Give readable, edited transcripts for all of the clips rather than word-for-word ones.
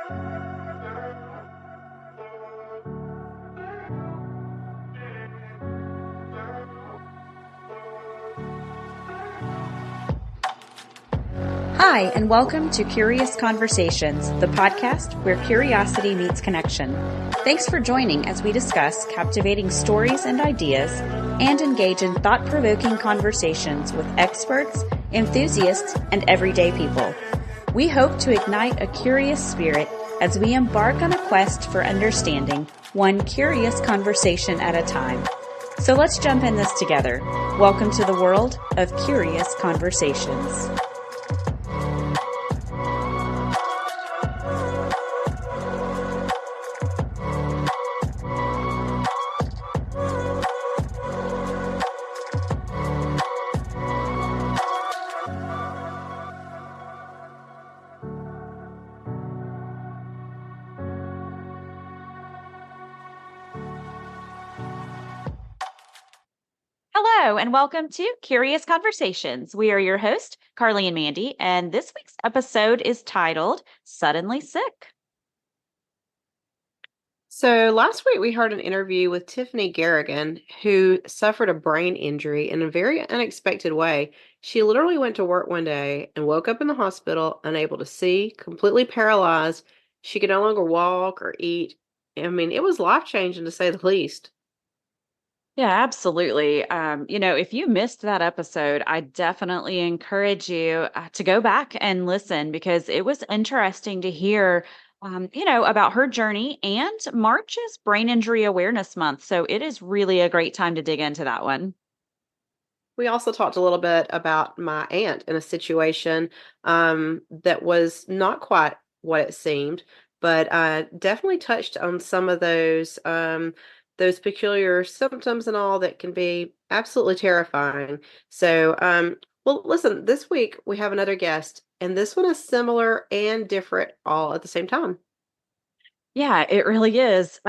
Hi, and welcome to Curious Conversations, the podcast where curiosity meets connection. Thanks for joining as we discuss captivating stories and ideas and engage in thought-provoking conversations with experts, enthusiasts, and everyday people. We hope to ignite a curious spirit as we embark on a quest for understanding, one curious conversation at a time. So let's jump in this together. Welcome to the world of Curious Conversations. Hello, and welcome to Curious Conversations. We are your hosts, Carly and Mandy, and this week's episode is titled Suddenly Sick. So last week we heard an interview with Tiffany Garrigan, who suffered a brain injury in a very unexpected way. She literally went to work one day and woke up in the hospital, unable to see, completely paralyzed. She could no longer walk or eat. I mean, it was life-changing to say the least. Yeah, absolutely. If you missed that episode, I definitely encourage you to go back and listen because it was interesting to hear, about her journey, and March is Brain Injury Awareness Month. So it is really a great time to dig into that one. We also talked a little bit about my aunt in a situation that was not quite what it seemed, but definitely touched on some of those peculiar symptoms and all that can be absolutely terrifying. So, well, listen, this week we have another guest, and this one is similar and different all at the same time. Yeah, it really is.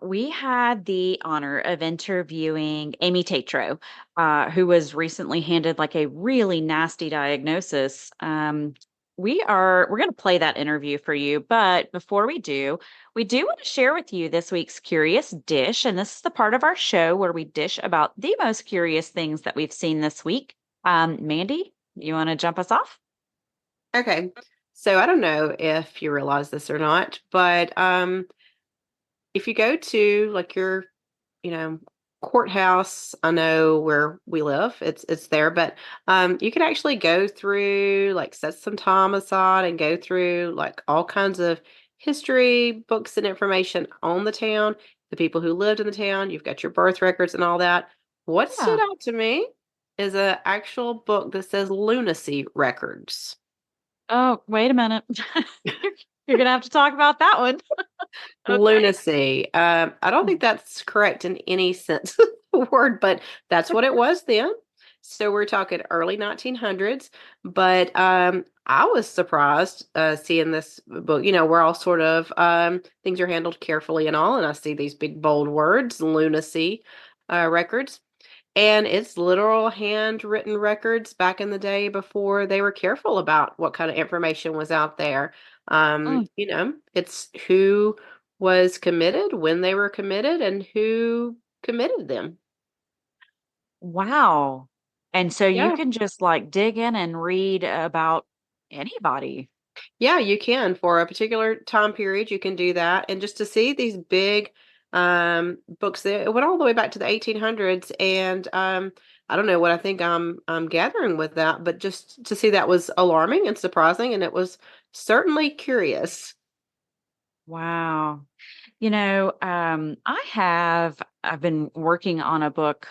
We had the honor of interviewing Amie Tatro, who was recently handed like a really nasty diagnosis. We're going to play that interview for you, but before we do want to share with you this week's curious dish, and this is the part of our show where we dish about the most curious things that we've seen this week. Mandy, you want to jump us off? Okay. So I don't know if you realize this or not, but if you go to like your, you know, courthouse, I know where we live, it's there, but you can actually go through, like set some time aside and go through like all kinds of history books and information on the town, the people who lived in the town. You've got your birth records and all that. What stood Yeah. out to me is an actual book that says lunacy records. Oh, wait a minute. You're gonna have to talk about that one. Okay. Lunacy. I don't think that's correct in any sense of the word, but that's what it was then. So we're talking early 1900s. But I was surprised seeing this book. You know, we're all sort of things are handled carefully and all, and I see these big bold words, lunacy records. And it's literal handwritten records back in the day before they were careful about what kind of information was out there. Mm, It's who was committed, when they were committed, and who committed them. wow. And so you Yeah. can just like dig in and read about anybody. Yeah, you can for a particular time period, you can do that. And just to see these big books that went all the way back to the 1800s, and I don't know what I think I'm gathering with that, but just to see that was alarming and surprising, and it was certainly curious. Wow. I've been working on a book,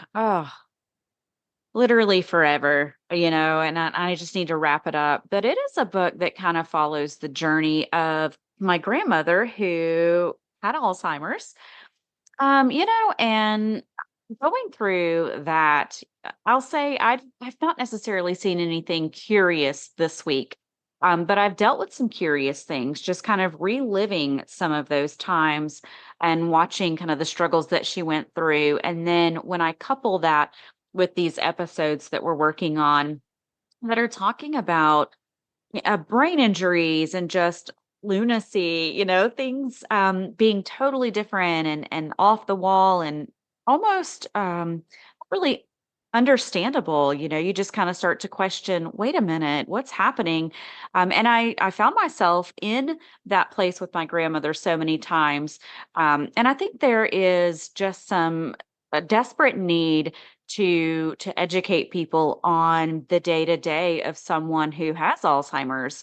literally forever, and I just need to wrap it up. But it is a book that kind of follows the journey of my grandmother who had Alzheimer's. And going through that, I'll say I've not necessarily seen anything curious this week. But I've dealt with some curious things, just kind of reliving some of those times and watching kind of the struggles that she went through. And then when I couple that with these episodes that we're working on that are talking about brain injuries and just lunacy, things being totally different and off the wall and almost really understandable. You just kind of start to question, wait a minute, what's happening? And I found myself in that place with my grandmother so many times. And I think there is just some a desperate need to educate people on the day to day of someone who has Alzheimer's.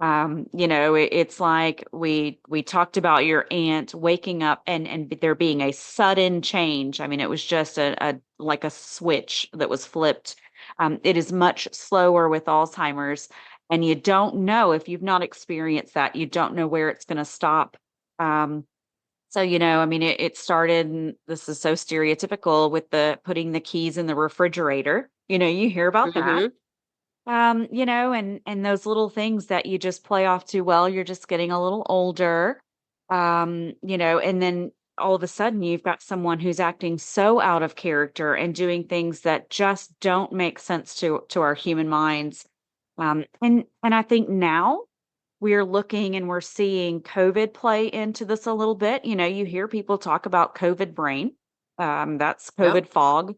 It's like we talked about your aunt waking up and there being a sudden change. I mean, it was just a like a switch that was flipped. It is much slower with Alzheimer's, and you don't know if you've not experienced that. You don't know where it's going to stop. So, I mean, it started, and this is so stereotypical with the putting the keys in the refrigerator. You hear about that. Hmm. And those little things that you just play off to, well, you're just getting a little older. And then all of a sudden you've got someone who's acting so out of character and doing things that just don't make sense to our human minds. And I think now we're looking and we're seeing COVID play into this a little bit. You hear people talk about COVID brain. That's Yep. COVID fog.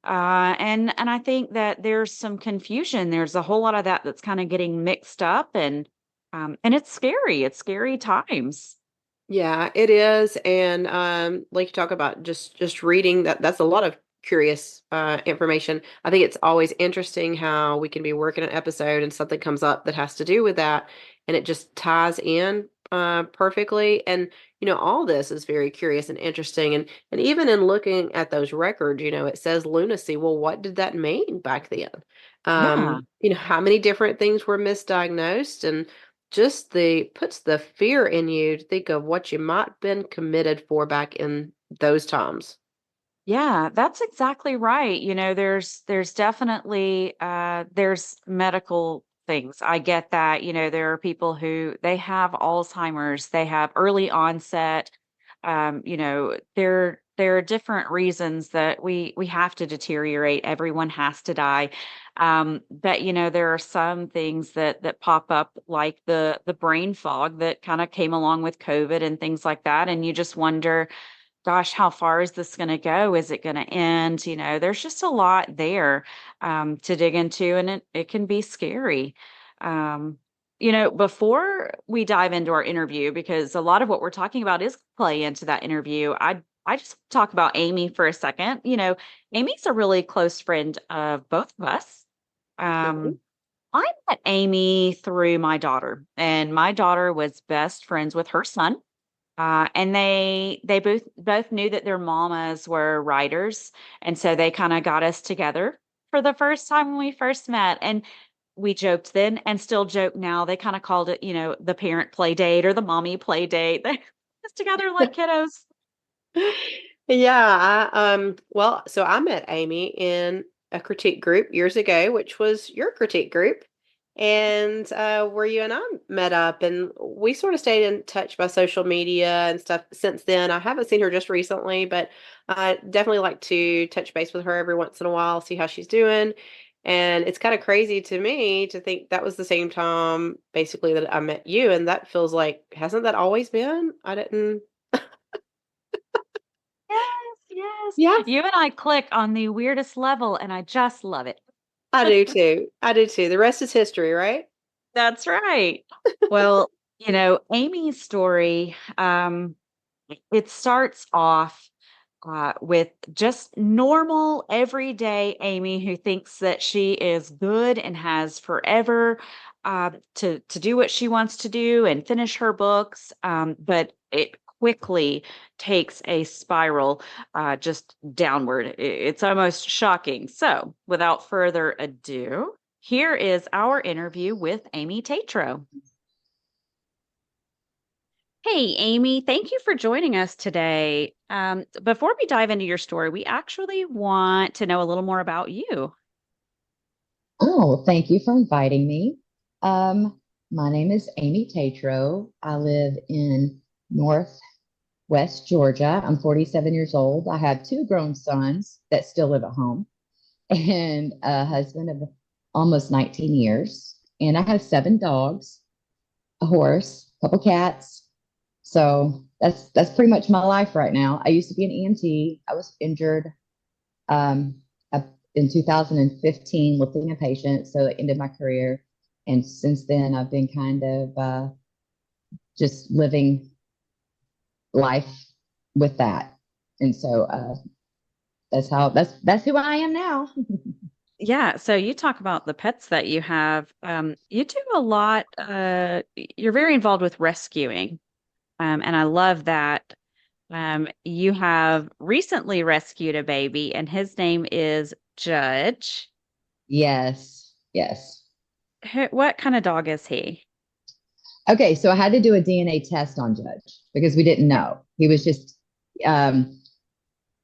And I think that there's some confusion. There's a whole lot of that that's kind of getting mixed up, and it's scary. It's scary times. Yeah, it is, and, like you talk about just reading, that's a lot of curious, information. I think it's always interesting how we can be working an episode and something comes up that has to do with that, and it just ties in, perfectly, and, all this is very curious and interesting, and even in looking at those records, it says lunacy. Well, what did that mean back then? Yeah. How many different things were misdiagnosed, and just the puts the fear in you to think of what you might been committed for back in those times. Yeah, that's exactly right. There's definitely there's medical things. I get that. There are people who they have Alzheimer's, they have early onset. There are different reasons that we have to deteriorate. Everyone has to die. But there are some things that pop up like the brain fog that kind of came along with COVID and things like that. And you just wonder, gosh, how far is this going to go? Is it going to end? There's just a lot there to dig into, and it can be scary. Before we dive into our interview, because a lot of what we're talking about is play into that interview, I just talk about Amie for a second. Amie's a really close friend of both of us. Mhm. Um, I met Amie through my daughter, and my daughter was best friends with her son. And they both knew that their mamas were writers, and so they kinda got us together for the first time when we first met, and we joked then and still joke now. They kinda called it, the parent play date or the mommy play date. They just together like kiddos. Yeah, well, so I met Amy in a critique group years ago, which was your critique group, and where you and I met up, and we sort of stayed in touch by social media and stuff since then. I haven't seen her just recently, but I definitely like to touch base with her every once in a while, see how she's doing. And it's kind of crazy to me to think that was the same time basically that I met you, and that feels like hasn't that always been? I didn't. Yes, yes. Yeah. You and I click on the weirdest level, and I just love it. I do too. I do too. The rest is history, right? That's right. Well, Amy's story, it starts off with just normal, everyday Amy who thinks that she is good and has forever to do what she wants to do and finish her books. But it quickly takes a spiral just downward. It's almost shocking. So, without further ado, here is our interview with Amie Tatro. Hey, Amy, thank you for joining us today. Before we dive into your story, we actually want to know a little more about you. Oh, thank you for inviting me. My name is Amie Tatro. I live in Northwest Georgia. I'm 47 years old. I have two grown sons that still live at home and a husband of almost 19 years. And I have seven dogs, a horse, couple cats. So that's pretty much my life right now. I used to be an EMT. I was injured um, in 2015 lifting a patient, so it ended my career. And since then, I've been kind of just living life with that. And so that's who I am now. Yeah, so you talk about the pets that you have. You do a lot, you're very involved with rescuing. And I love that. You have recently rescued a baby, and his name is Judge. Yes, yes. What kind of dog is he? Okay, so I had to do a DNA test on Judge because we didn't know. He was just um,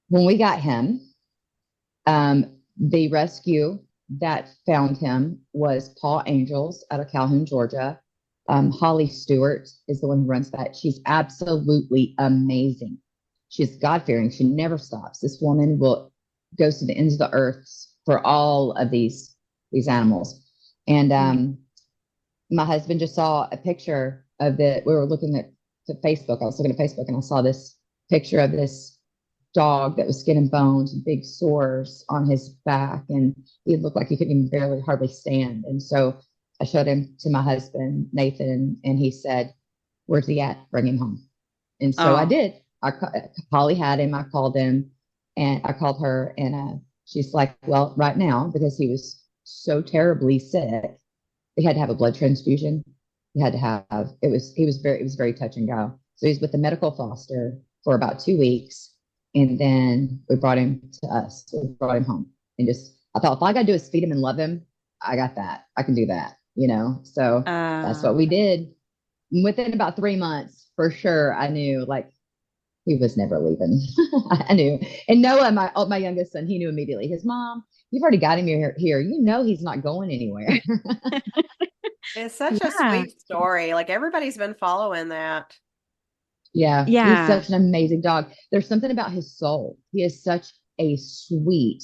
when we got him, the rescue that found him was Paw Angels out of Calhoun, Georgia. Holly Stewart is the one who runs that. She's absolutely amazing. She's God fearing. She never stops. This woman will goes to the ends of the earth for all of these animals. And my husband just saw a picture of it. We were looking at Facebook. I was looking at Facebook and I saw this picture of this dog that was skin and bones, big sores on his back, and he looked like he couldn't even barely hardly stand. And so I showed him to my husband, Nathan, and he said, "Where's he at? Bring him home." And so I Oh, did. Polly had him. I called him, and I called her, and she's like, "Well, right now, because he was so terribly sick, they had to have a blood transfusion. He had to have it was very touch and go. So he's with the medical foster for about 2 weeks, and then we brought him to us. So we brought him home, and just I thought if all I gotta do is feed him and love him, I got that. I can do that, you know. So that's uh, what we did. Within about 3 months, for sure, I knew like he was never leaving. I knew. And Noah, my youngest son, he knew immediately. His mom, you've already got him here. You know he's not going anywhere. It's such a yeah, sweet story. Like everybody's been following that. Yeah, he's yeah. such an amazing dog. There's something about his soul. He is such a sweet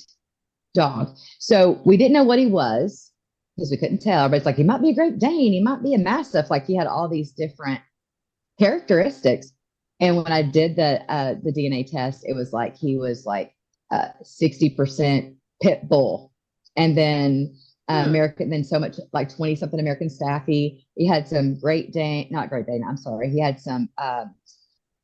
dog. So we didn't know what he was because we couldn't tell, but it's like he might be a Great Dane, he might be a Mastiff. Like he had all these different characteristics. And when I did the DNA test, it was like he was like 60% pit bull, and then Hmm. American, then so much like 20 something American Staffy. He had some Great Dane, not Great Dane. I'm sorry. He had some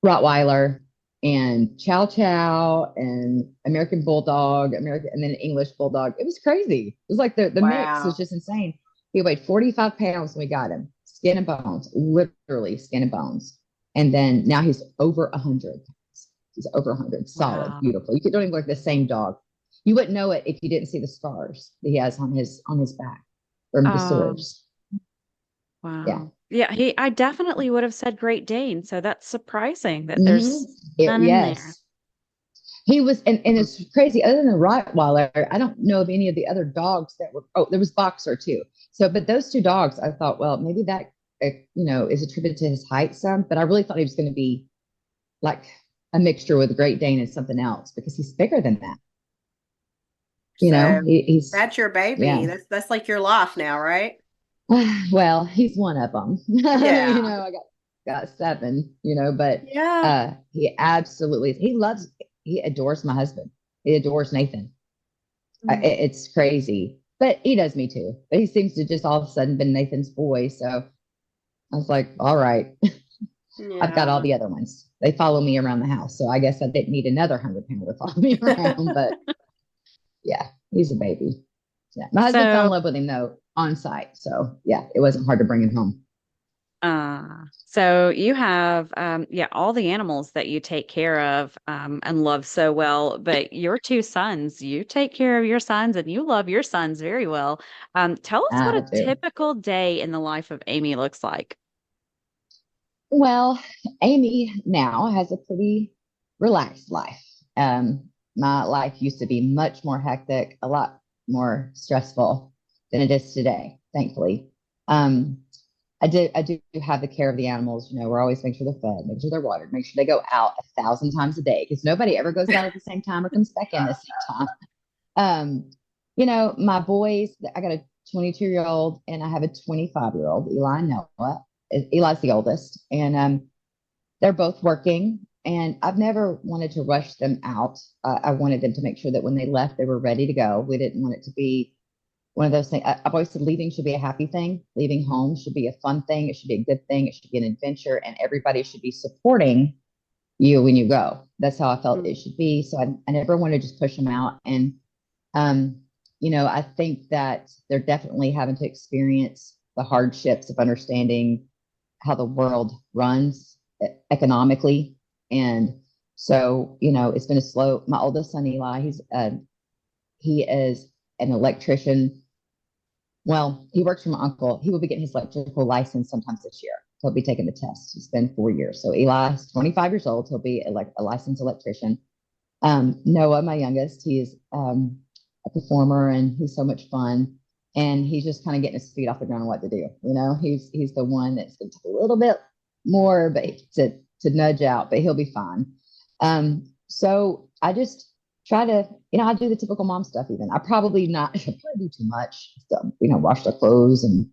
Rottweiler and Chow Chow and American Bulldog, American, and then English Bulldog. It was crazy. It was like the mix was Wow. just insane. He weighed 45 pounds when we got him, skin and bones, literally skin and bones. And then now he's over 100 pounds. He's over 100, solid, Wow. beautiful. Don't even look like the same dog. You wouldn't know it if you didn't see the scars that he has on his back from the Um, sores. Yeah. wow. Yeah, I definitely would have said Great Dane, so that's surprising that hmm there's none in there. Yes. He was, and it's crazy. Other than the Rottweiler, I don't know of any of the other dogs that were. Oh, there was Boxer too. So, but those two dogs, I thought, well, maybe that is attributed to his height some. But I really thought he was going to be like a mixture with a Great Dane and something else because he's bigger than that. So He's that's your baby. yeah. That's like your life now, right? Well, he's one of them. Yeah. I got seven. But Yeah. he absolutely he adores my husband. He adores Nathan. Mm. It's crazy, but he does me too. But he seems to just all of a sudden been Nathan's boy. So I was like, all right, I've got all Yeah. the other ones. They follow me around the house. So I guess I didn't need another 100 pounder to follow me around. But yeah, he's a baby. Yeah. My husband fell in So, love with him though on site. So yeah, it wasn't hard to bring him home. so you have, yeah, all the animals that you take care of, and love so well, but your two sons, you take care of your sons and you love your sons very well. Tell us what I a do. typical day in the life of Amie looks like. Well, Amy now has a pretty relaxed life. My life used to be much more hectic, a lot more stressful than it is today, thankfully. Um, I do have the care of the animals. We're always making sure they're fed, make sure they're watered, make sure they go out 1,000 times a day because nobody ever goes out at the same time or comes back in the same time. Um, my boys, I got a 22-year-old and I have a 25-year-old, Eli and Noah. Eli's the oldest, and they're both working. And I've never wanted to rush them out. I wanted them to make sure that when they left, they were ready to go. We didn't want it to be one of those things. I've always said leaving should be a happy thing. Leaving home should be a fun thing. It should be a good thing. It should be an adventure, and everybody should be supporting you when you go. That's how I felt it should be. So I never wanted to just push them out. And, I think that they're definitely having to experience the hardships of understanding how the world runs economically. And so, it's been my oldest son, Eli, he is an electrician. Well, he works for my uncle. He will be getting his electrical license sometimes this year. He'll be taking the test. It's been 4 years. So Eli is 25 years old. He'll be a licensed electrician. Noah, my youngest, he's a performer, and he's so much fun. And he's just kind of getting his feet off the ground on what to do. He's the one that's going to take a little bit more, but to nudge out, but he'll be fine. So I just try to, I do the typical mom stuff. Even I should probably do too much. So, wash their clothes, and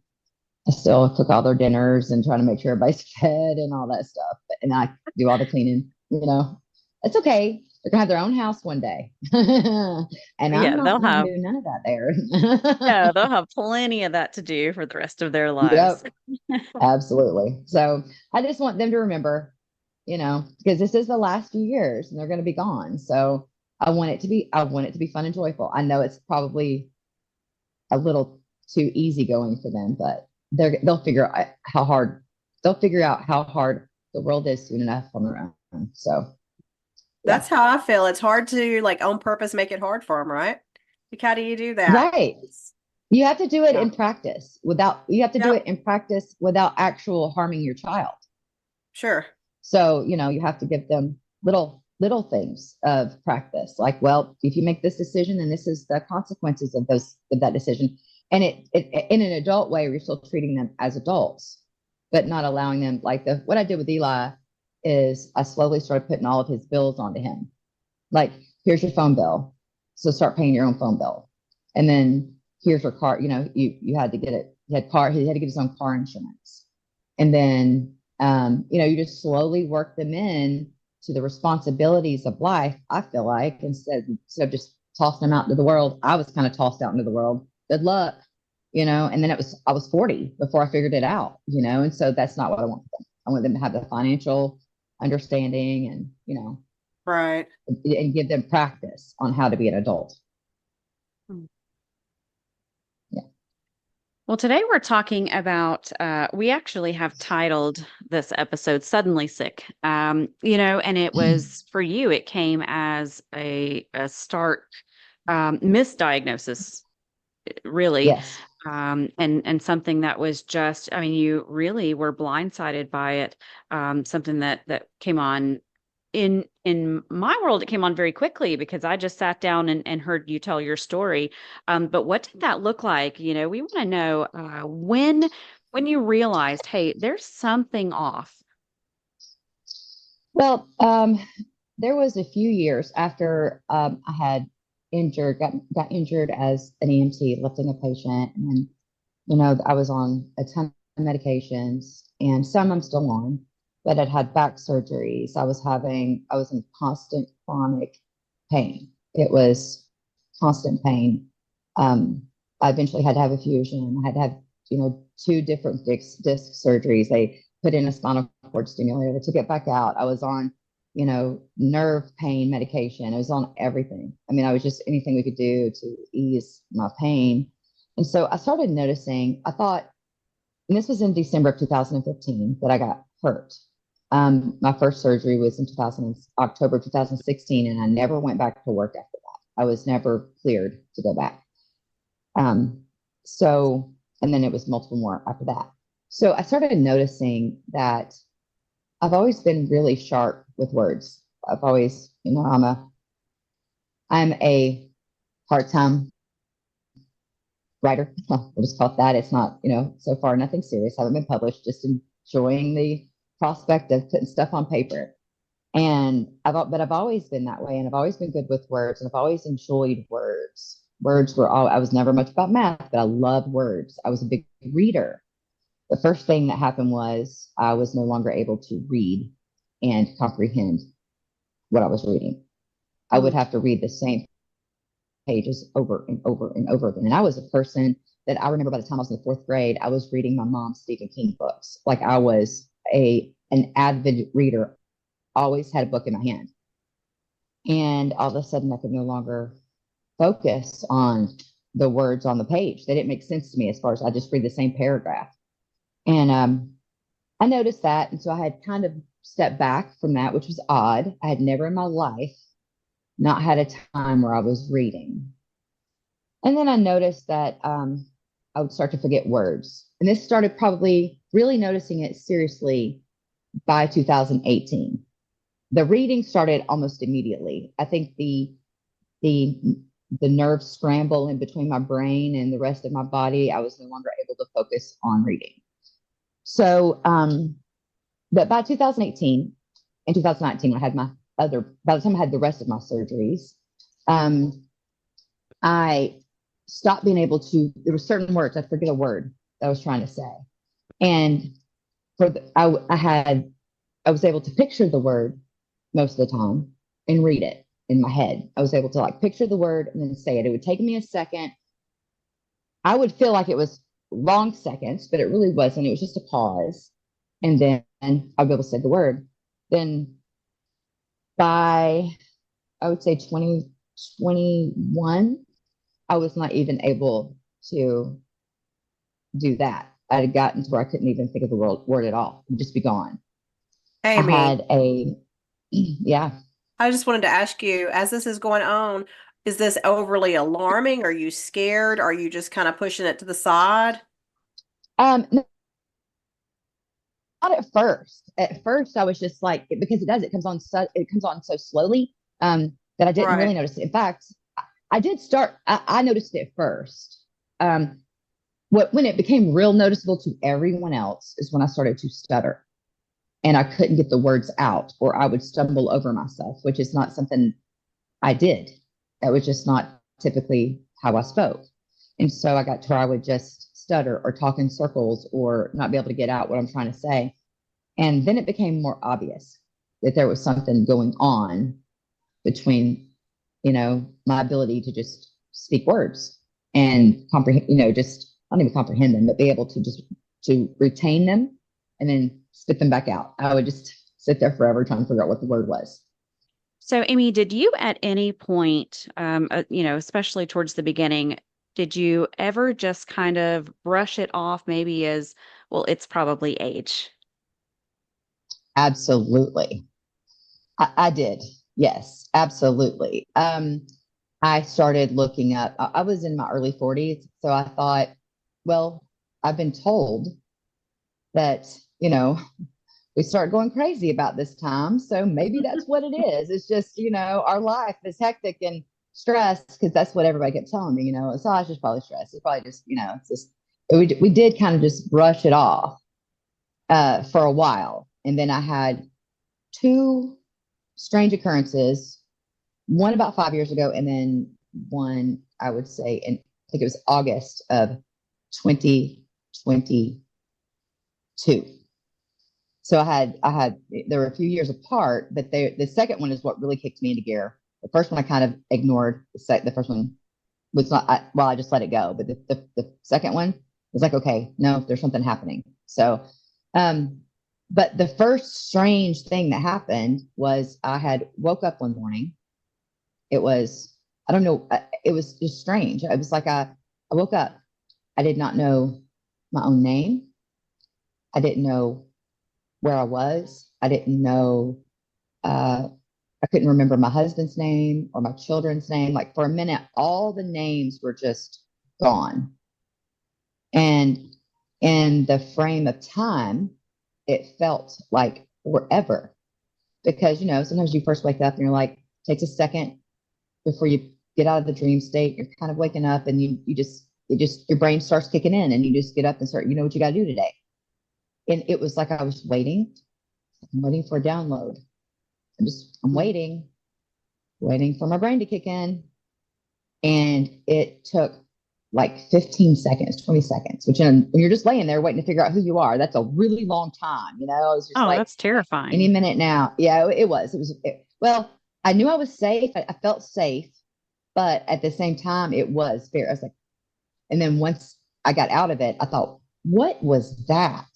I still cook all their dinners and try to make sure everybody's fed and all that stuff. And I do all the cleaning. It's okay. They're gonna have their own house one day, and I'm not going to do none of that there. Yeah, they'll have plenty of that to do for the rest of their lives. Yep, absolutely. So I just want them to remember, because this is the last few years, and they're going to be gone. So I want it to be fun and joyful. I know it's probably a little too easygoing for them, but they'll figure out how hard the world is soon enough on their own. So. That's how I feel. It's hard to on purpose make it hard for them, right? Like, how do you do that? Right. You have to do it in practice do it in practice without actual harming your child. Sure. So, you have to give them little things of practice. Like, well, if you make this decision, then this is the consequences of that decision. And it in an adult way, you're still treating them as adults, but not allowing them what I did with Eli is I slowly started putting all of his bills onto him. Like, here's your phone bill. So start paying your own phone bill. And then here's your car. You had to get it. He had to get his own car insurance. And then, you just slowly work them in to the responsibilities of life. I feel like instead of just tossing them out into the world, I was kind of tossed out into the world. Good luck, and then I was 40 before I figured it out, and so that's not what I want for them. I want them to have the financial understanding and, right. And give them practice on how to be an adult. Yeah. Well, today we're talking about, we actually have titled this episode Suddenly Sick, and it was for you, it came as a stark misdiagnosis, really. Yes. And something that was just, you really were blindsided by it. Something that came on in my world, it came on very quickly because I just sat down and heard you tell your story. But what did that look like? We want to know when you realized, hey, there's something off. Well, there was a few years after I had got injured as an EMT lifting a patient, and I was on a ton of medications, and some I'm still on, but I'd had back surgeries. I was in constant chronic pain. It was constant pain. I eventually had to have a fusion. I had to have 2 different disc surgeries. They put in a spinal cord stimulator. They took it back out. I was on nerve pain medication. I was on everything. I was just anything we could do to ease my pain. And so I started noticing, I thought, and this was in December of 2015 that I got hurt. My first surgery was in October 2016, and I never went back to work after that. I was never cleared to go back. And then it was multiple more after that. So I started noticing that I've always been really sharp with words. I've always, I'm a part-time writer. We'll just call it that. It's not, so far nothing serious. I haven't been published, just enjoying the prospect of putting stuff on paper. But I've always been that way, and I've always been good with words, and I've always enjoyed words. I was never much about math, but I loved words. I was a big reader. the first thing that happened was I was no longer able to read and comprehend what I was reading. I would have to read the same pages over and over and over again. And I was a person that I remember by the time I was in the fourth grade, I was reading my mom's Stephen King books. Like I was an avid reader, always had a book in my hand. And all of a sudden I could no longer focus on the words on the page. They didn't make sense to me as far as I just read the same paragraph. And I noticed that. And so I had kind of stepped back from that, which was odd. I had never in my life not had a time where I was reading. And then I noticed that I would start to forget words. And this started probably really noticing it seriously by 2018. The reading started almost immediately. I think the nerve scramble in between my brain and the rest of my body, I was no longer able to focus on reading. So, but by 2018 and 2019, when I had by the time I had the rest of my surgeries, I stopped being able to, there were certain words, I forget a word that I was trying to say. And I was able to picture the word most of the time and read it in my head. I was able to like picture the word and then say it. It would take me a second. I would feel like it was long seconds, but it really wasn't. It was just a pause. And then I'd be able to say the word. Then by, I would say 2021, I was not even able to do that. I had gotten to where I couldn't even think of the word at all. It'd just be gone. Amie, I had yeah. I just wanted to ask you, as this is going on, is this overly alarming? Are you scared? Are you just kind of pushing it to the side? No, not at first. At first, I was just like, because it comes on so slowly, that I didn't really Right. notice it. In fact, I noticed it first. When it became real noticeable to everyone else is when I started to stutter and I couldn't get the words out, or I would stumble over myself, which is not something I did. That was just not typically how I spoke. And so I got to where I would just stutter or talk in circles or not be able to get out what I'm trying to say. And then it became more obvious that there was something going on between, my ability to just speak words and comprehend, just not even comprehend them, but be able to just to retain them and then spit them back out. I would just sit there forever trying to figure out what the word was. So, Amy, did you at any point, especially towards the beginning, did you ever just kind of brush it off maybe as, well, it's probably age? Absolutely. I did. Yes, absolutely. I started looking up, I was in my early 40s. So I thought, well, I've been told that, we start going crazy about this time. So maybe that's what it is. It's just, our life is hectic and stressed because that's what everybody kept telling me, so it's just probably stress. It's probably just, it's just, we did kind of just brush it off for a while. And then I had two strange occurrences, one about 5 years ago, and then one, I would say, I think it was August of 2022. So there were a few years apart, but the second one is what really kicked me into gear. The first one I kind of ignored. The first one was not, I just let it go. But the second one was like, okay, no, there's something happening. So, but the first strange thing that happened was I had woke up one morning. It was, I don't know, it was just strange. It was like I woke up. I did not know my own name. I didn't know where I was. I didn't know, I couldn't remember my husband's name or my children's name. Like for a minute, all the names were just gone. And in the frame of time, it felt like forever because, sometimes you first wake up and you're like, takes a second before you get out of the dream state. You're kind of waking up and your brain starts kicking in and you just get up and start, what you got to do today. And it was like I was waiting. I'm waiting for a download. I'm waiting for my brain to kick in. And it took like 15 seconds, 20 seconds, which when you're just laying there waiting to figure out who you are, that's a really long time. You know, I was just Oh, like, that's terrifying. any minute now. Yeah, it was. Well, I knew I was safe. I felt safe, but at the same time, it was fair. I was like, and then once I got out of it, I thought, what was that?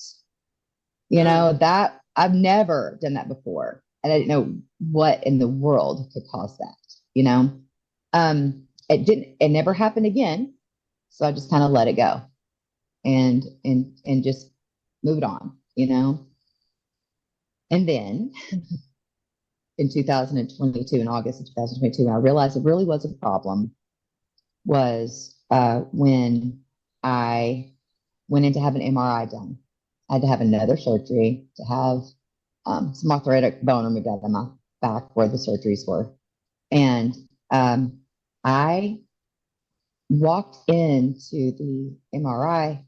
You know, that I've never done that before. And I didn't know what in the world could cause that, you know? It never happened again. So I just kind of let it go and just moved on, you know? And then in 2022, in August of 2022, when I realized it really was a problem, was when I went in to have an MRI done. I had to have another surgery to have some arthritic bone removed out of my back where the surgeries were. And I walked into the MRI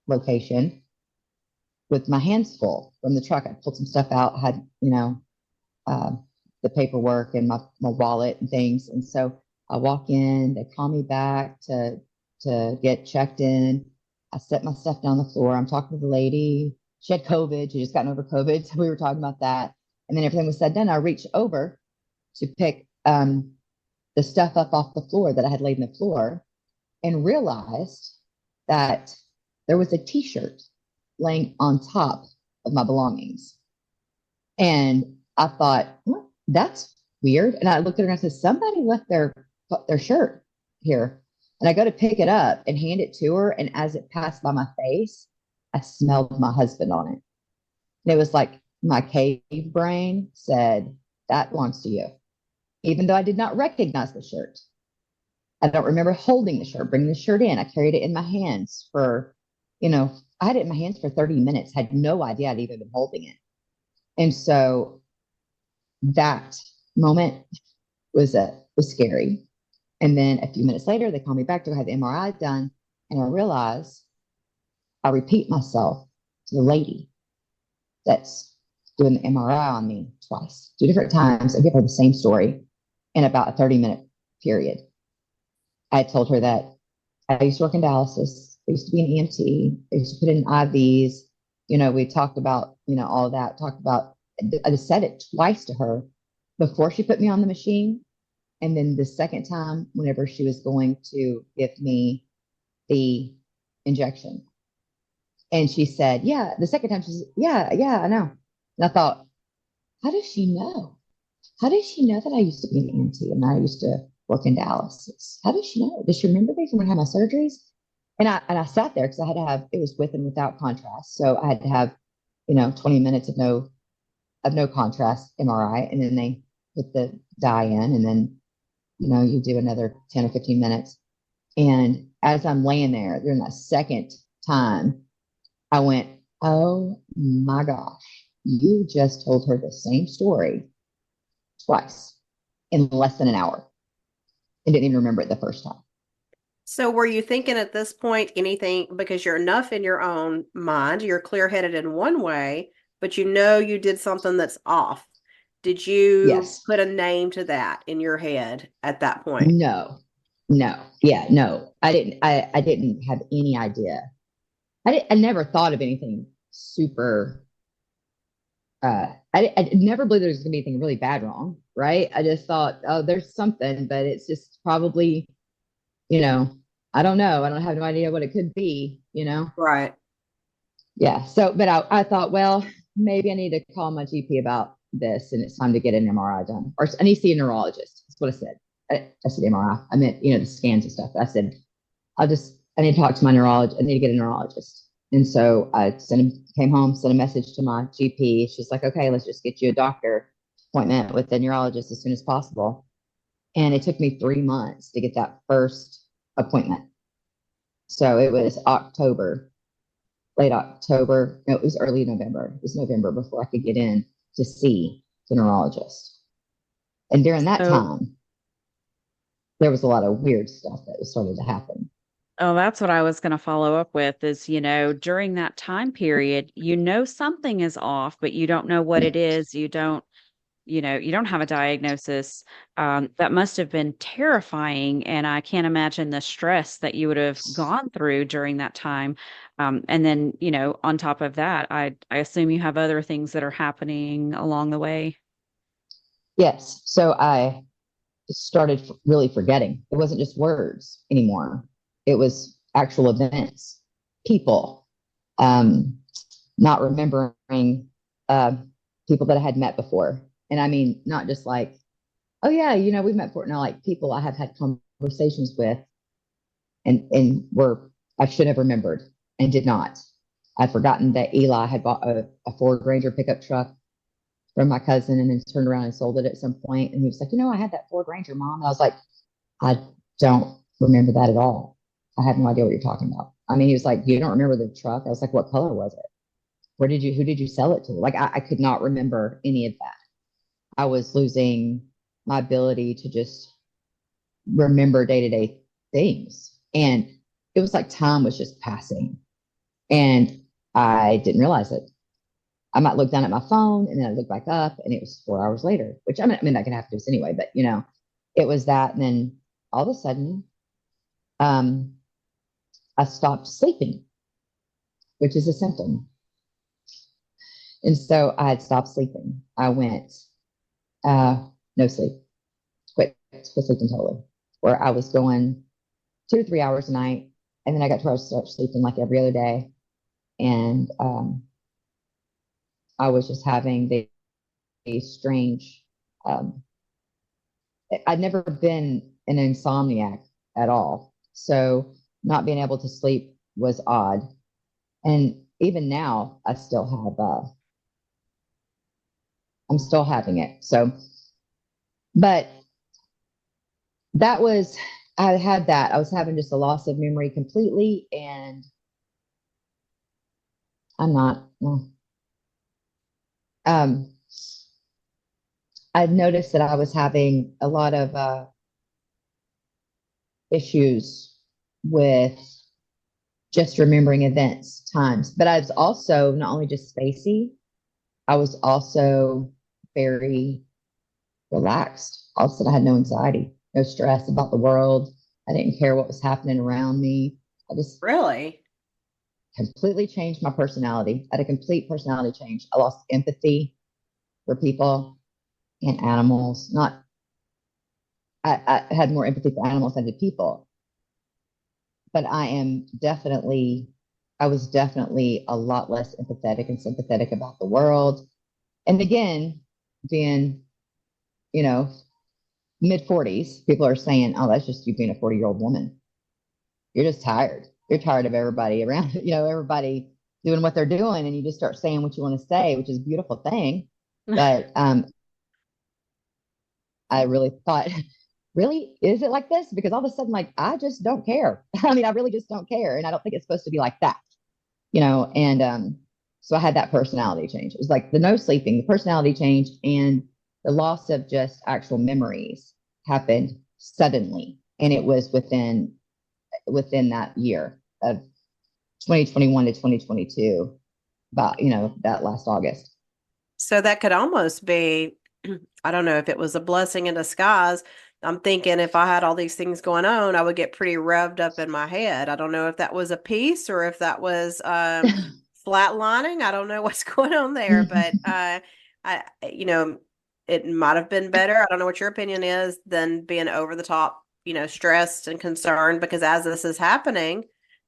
location with my hands full from the truck. I pulled some stuff out, had, uh, the paperwork and my wallet and things. And so I walk in, they call me back to get checked in. I set my stuff down on the floor. I'm talking to the lady. She had COVID. She just gotten over COVID. So we were talking about that. And then everything was said done. I reached over to pick the stuff up off the floor that I had laid in the floor and realized that there was a t-shirt laying on top of my belongings. And I thought, well, that's weird. And I looked at her and I said, somebody left their shirt here. And I go to pick it up and hand it to her. And as it passed by my face, I smelled my husband on it. And it was like my cave brain said, that belongs to you. Even though I did not recognize the shirt. I don't remember holding the shirt, bringing the shirt in. I carried it in my hands for, I had it in my hands for 30 minutes, had no idea I'd even been holding it. And so that moment was scary. And then a few minutes later, they call me back to have the MRI done. And I realize I repeat myself to the lady that's doing the MRI on me twice, 2 different times. I give her the same story in about a 30-minute period. I had told her that I used to work in dialysis. I used to be an EMT. I used to put in IVs. We talked about, all of that, I just said it twice to her before she put me on the machine. And then the second time, whenever she was going to give me the injection. And she said, yeah, the second time she said, yeah, I know. And I thought, how does she know? How does she know that I used to be an EMT and I used to work in dialysis? How does she know? Does she remember me from when I had my surgeries? And I sat there because I had to have, it was with and without contrast. So I had to have, 20 minutes of no contrast MRI. And then they put the dye in and then, you do another 10 or 15 minutes. And as I'm laying there during that second time, I went, oh my gosh, you just told her the same story twice in less than an hour. I didn't even remember it the first time. So were you thinking at this point anything, because you're enough in your own mind, you're clear-headed in one way, but you did something that's off. Did you Yes. put a name to that in your head at that point? No. Yeah, no. I didn't have any idea. I never thought of anything super I never believed there was gonna be anything really bad wrong, right? I just thought, oh, there's something, but it's just probably, I don't know. I don't have no idea what it could be. Right. Yeah. So, but I thought, well, maybe I need to call my GP about this and it's time to get an MRI done. Or I need to see a neurologist. That's what I said. I said MRI. I meant, the scans and stuff. I said, I need to talk to my neurologist. I need to get a neurologist. And so I came home, sent a message to my GP. She's like, okay, let's just get you a doctor appointment with the neurologist as soon as possible. And it took me 3 months to get that first appointment. So it was late October. No, it was early November. It was November before I could get in to see the neurologist. And during that time, there was a lot of weird stuff that was starting to happen. Oh, that's what I was going to follow up with is, during that time period, something is off, but you don't know what it is. You don't you don't have a diagnosis. That must have been terrifying. And I can't imagine the stress that you would have gone through during that time. And then, on top of that, I assume you have other things that are happening along the way. Yes. So I started really forgetting. It wasn't just words anymore. It was actual events, people, um, not remembering uh, people that I had met before. And I mean, not just like, oh yeah, we've met before. No, like people I have had conversations with and were I should have remembered and did not. I'd forgotten that Eli had bought a Ford Ranger pickup truck from my cousin and then turned around and sold it at some point. And he was like, I had that Ford Ranger, Mom. And I was like, I don't remember that at all. I have no idea what you're talking about. I mean, he was like, you don't remember the truck? I was like, what color was it? Who did you sell it to? Like, I could not remember any of that. I was losing my ability to just remember day to day things. And it was like time was just passing. And I didn't realize it. I might look down at my phone and then I look back up and it was 4 hours later, which I mean that can happen to us anyway, but it was that. And then all of a sudden, I stopped sleeping, which is a symptom. And so I had stopped sleeping. I went, no sleep, quit sleeping totally, where I was going 2 to 3 hours a night. And then I got to where I start sleeping like every other day. And I was just having these strange, I'd never been an insomniac at all. So not being able to sleep was odd. And even now, I'm still having it. So, but I had that. I was having just a loss of memory completely. And I'm not, well, I'd noticed that I was having a lot of issues with just remembering events, times. But I was also not only just spacey, I was also very relaxed. All of a sudden, I had no anxiety, no stress about the world. I didn't care what was happening around me. I just Really? completely changed my personality. I had a complete personality change. I lost empathy for people and animals. Not, I had more empathy for animals than I did people. But I was definitely a lot less empathetic and sympathetic about the world. And again, being, you know, mid 40s, people are saying, oh, that's just you being a 40-year-old woman. You're just tired. You're tired of everybody around, everybody doing what they're doing. And you just start saying what you want to say, which is a beautiful thing. But I really thought, really, is it like this? Because all of a sudden, like, I just don't care. I mean, I really just don't care. And I don't think it's supposed to be like that, and so I had that personality change. It was like the no sleeping, the personality change, and the loss of just actual memories happened suddenly. And it was within that year of 2021 to 2022, about, that last August. So that could almost be, I don't know if it was a blessing in disguise. I'm thinking if I had all these things going on, I would get pretty revved up in my head. I don't know if that was a piece or if that was flatlining. I don't know what's going on there, but I, it might have been better. I don't know what your opinion is than being over the top, stressed and concerned, because as this is happening,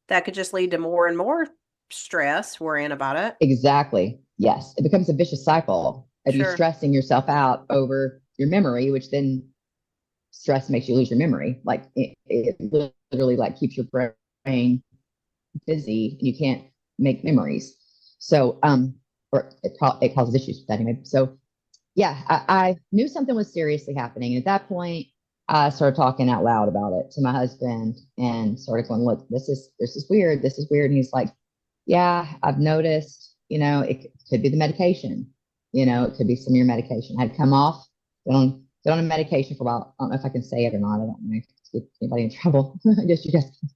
that could just lead to more and more stress, worrying about it. Exactly. Yes. It becomes a vicious cycle of you Sure. stressing yourself out over your memory, which then stress makes you lose your memory. Like it literally like keeps your brain busy and you can't make memories. So, or it causes issues with that anyway. So yeah, I knew something was seriously happening. And at that point, I started talking out loud about it to my husband and started going, look, this is weird. This is weird. And he's like, yeah, I've noticed, it could be the medication, it could be some of your medication. I'd come off, been on a medication for a while. I don't know if I can say it or not. I don't know if it's get anybody in trouble. I guess you guys can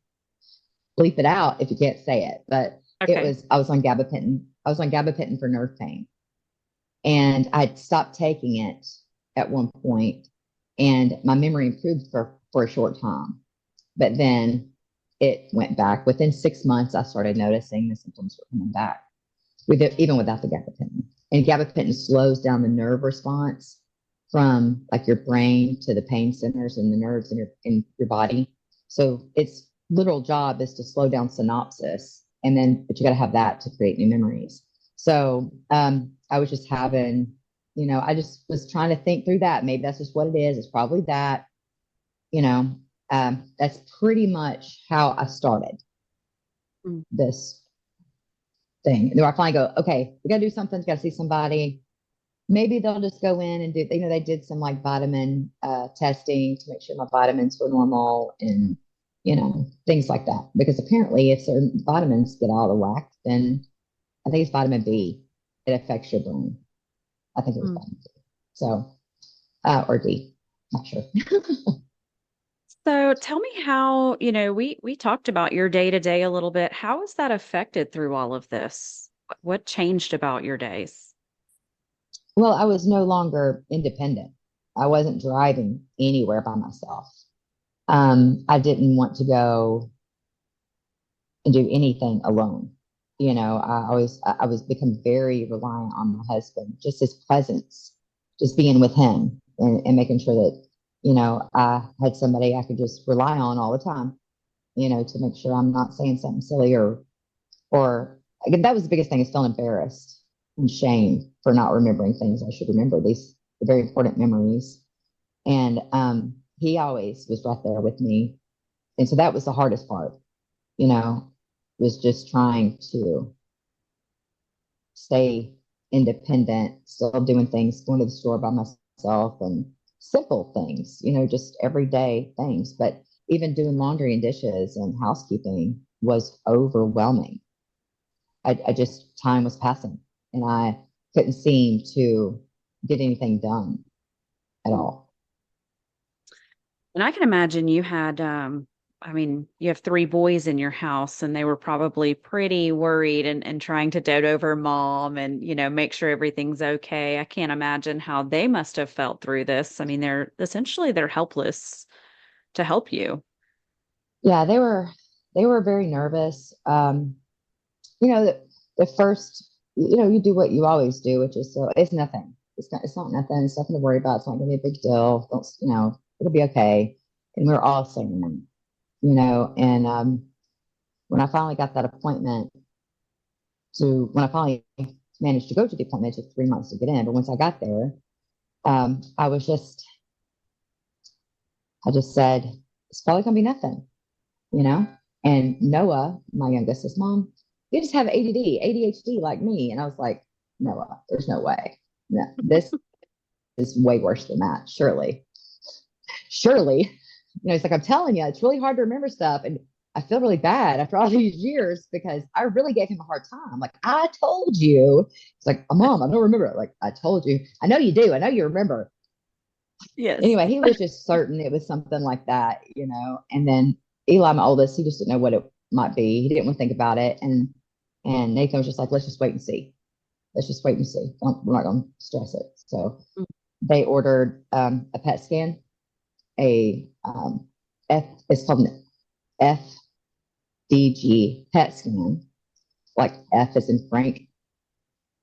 bleep it out if you can't say it. But Okay. I was on gabapentin. I was on gabapentin for nerve pain. And I'd stopped taking it at one point, and my memory improved for a short time. But then it went back. Within 6 months, I started noticing the symptoms were coming back, even without the gabapentin. And gabapentin slows down the nerve response from like your brain to the pain centers and the nerves in your body. So its literal job is to slow down synapses, and then but you got to have that to create new memories. So I was just having, I just was trying to think through that. Maybe that's just what it is. It's probably that, you know. That's pretty much how I started this thing. And I finally go, okay, we got to do something. Got to see somebody. Maybe they'll just go in and do, they did some like vitamin testing to make sure my vitamins were normal and, things like that. Because apparently if certain vitamins get out of whack, then I think it's vitamin B. It affects your brain. I think it was vitamin B. So, or D, not sure. So tell me how, we talked about your day to day a little bit. How was that affected through all of this? What changed about your days? Well, I was no longer independent. I wasn't driving anywhere by myself. I didn't want to go and do anything alone. I was become very reliant on my husband, just his presence, just being with him and making sure that, I had somebody I could just rely on all the time, to make sure I'm not saying something silly or again, that was the biggest thing is feeling embarrassed and shame for not remembering things I should remember, these very important memories. And he always was right there with me. And so that was the hardest part, was just trying to stay independent, still doing things, going to the store by myself and simple things, just everyday things. But even doing laundry and dishes and housekeeping was overwhelming. I just, time was passing and I couldn't seem to get anything done at all. And I can imagine you had, you have three boys in your house and they were probably pretty worried and trying to dote over mom and, make sure everything's okay. I can't imagine how they must have felt through this. I mean, they're helpless to help you. Yeah, they were very nervous. The first, you do what you always do, which is so it's nothing. It's not nothing. It's nothing to worry about. It's not gonna be a big deal. Don't, it'll be okay. And we are all saying that, and when I finally got that appointment when I finally managed to go to the appointment, it took 3 months to get in. But once I got there, I just said, it's probably gonna be nothing, you know? And Noah, my youngest, says, Mom, you just have ADD, ADHD like me. And I was like, Noah, there's no way. No, this is way worse than that. Surely, it's like, I'm telling you, it's really hard to remember stuff. And I feel really bad after all these years because I really gave him a hard time. Like, I told you. It's like, Mom, I don't remember it. Like, I told you. I know you do. I know you remember. Yes. Anyway, he was just certain it was something like that, And then Eli, my oldest, he just didn't know what it might be. He didn't want to think about it. And Nathan was just like, let's just wait and see. Let's just wait and see. We're not going to stress it. So they ordered a PET scan, it's called an FDG PET scan, like F as in Frank,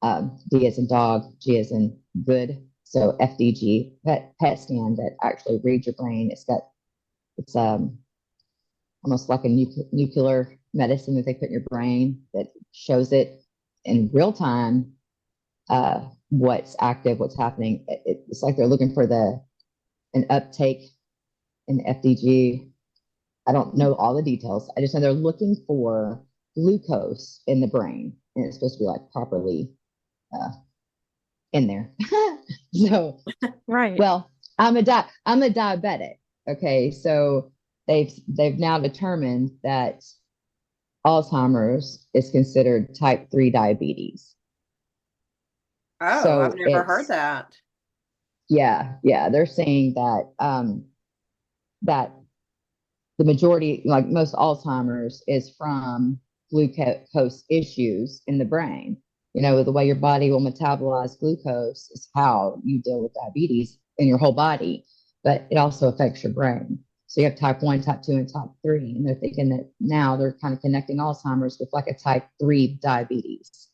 D as in dog, G as in good. So FDG PET scan that actually reads your brain. It's almost like a nuclear medicine that they put in your brain that shows it in real time, what's active, what's happening. It's like they're looking for an uptake in FDG. I don't know all the details. I just know they're looking for glucose in the brain, and it's supposed to be like properly in there. So, Right. well, I'm a diabetic. Okay, so they've now determined that Alzheimer's is considered type 3 diabetes. Oh, So I've never heard that. Yeah, they're saying that that the majority, like most Alzheimer's, is from glucose issues in the brain. The way your body will metabolize glucose is how you deal with diabetes in your whole body, but it also affects your brain. So you have type 1, type 2, and type 3. And they're thinking that now they're kind of connecting Alzheimer's with like a type 3 diabetes.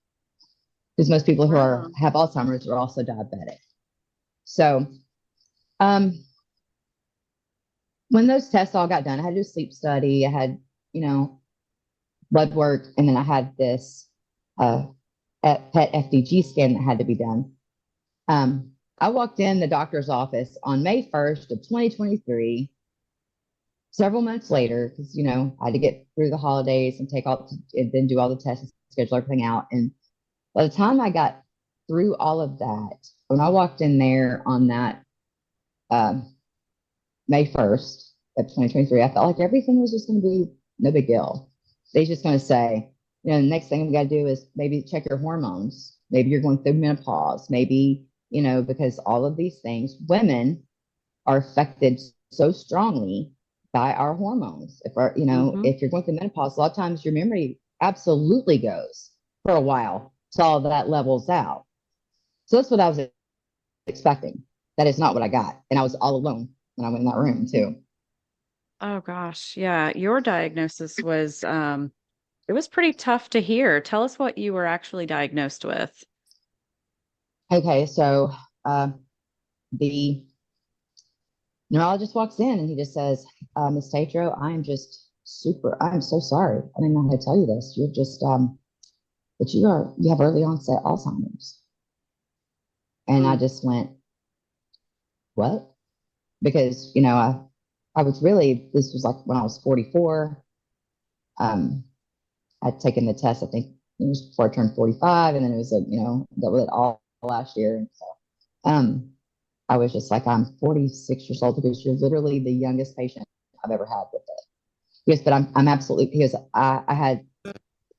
Because most people who have Alzheimer's are also diabetic. So when those tests all got done, I had to do a sleep study. I had, blood work, and then I had this PET FDG scan that had to be done. I walked in the doctor's office on May 1st of 2023, several months later, because, I had to get through the holidays and then do all the tests and schedule everything out. And by the time I got through all of that, when I walked in there on that May 1st of 2023, I felt like everything was just going to be no big deal. They're just going to say, the next thing we got to do is maybe check your hormones. Maybe you're going through menopause. Maybe, because all of these things, women are affected so strongly by our hormones. If if you're going through menopause, a lot of times your memory absolutely goes for a while till all that levels out. So that's what I was expecting. That is not what I got. And I was all alone when I went in that room too. Oh gosh. Yeah. Your diagnosis was, it was pretty tough to hear. Tell us what you were actually diagnosed with. Okay. So, the neurologist walks in and he just says, Miss Tatro, I'm so sorry. I didn't know how to tell you this. You're just, but you have early onset Alzheimer's. And I just went, what? Because, I was really, this was like when I was 44. I'd taken the test, I think it was before I turned 45. And then it was that was it all last year. And so, I was just like, I'm 46 years old, because you're literally the youngest patient I've ever had with it. Yes, but I'm absolutely, because I had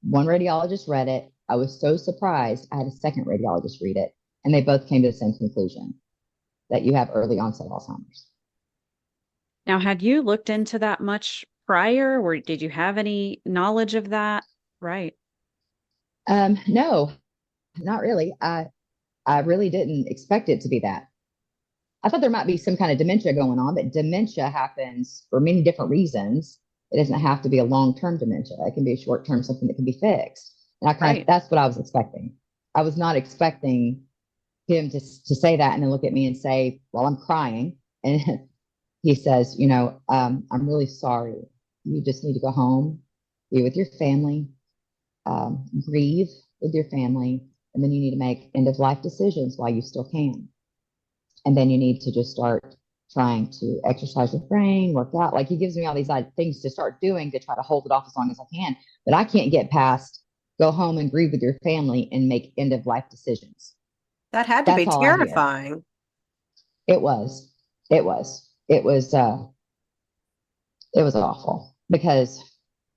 one radiologist read it. I was so surprised. I had a second radiologist read it, and they both came to the same conclusion, that you have early onset Alzheimer's. Now, had you looked into that much prior, or did you have any knowledge of that? Right. No, not really. I really didn't expect it to be that. I thought there might be some kind of dementia going on, but dementia happens for many different reasons. It doesn't have to be a long-term dementia. It can be a short-term, something that can be fixed. And that's what I was expecting. I was not expecting him to say that and then look at me and say, well, I'm crying. And he says, I'm really sorry. You just need to go home, be with your family, grieve with your family, and then you need to make end-of-life decisions while you still can. And then you need to just start trying to exercise your brain, work out. Like, he gives me all these things to start doing to try to hold it off as long as I can. But I can't get past go home and grieve with your family and make end of life decisions. That had to be terrifying. It was. It was awful, because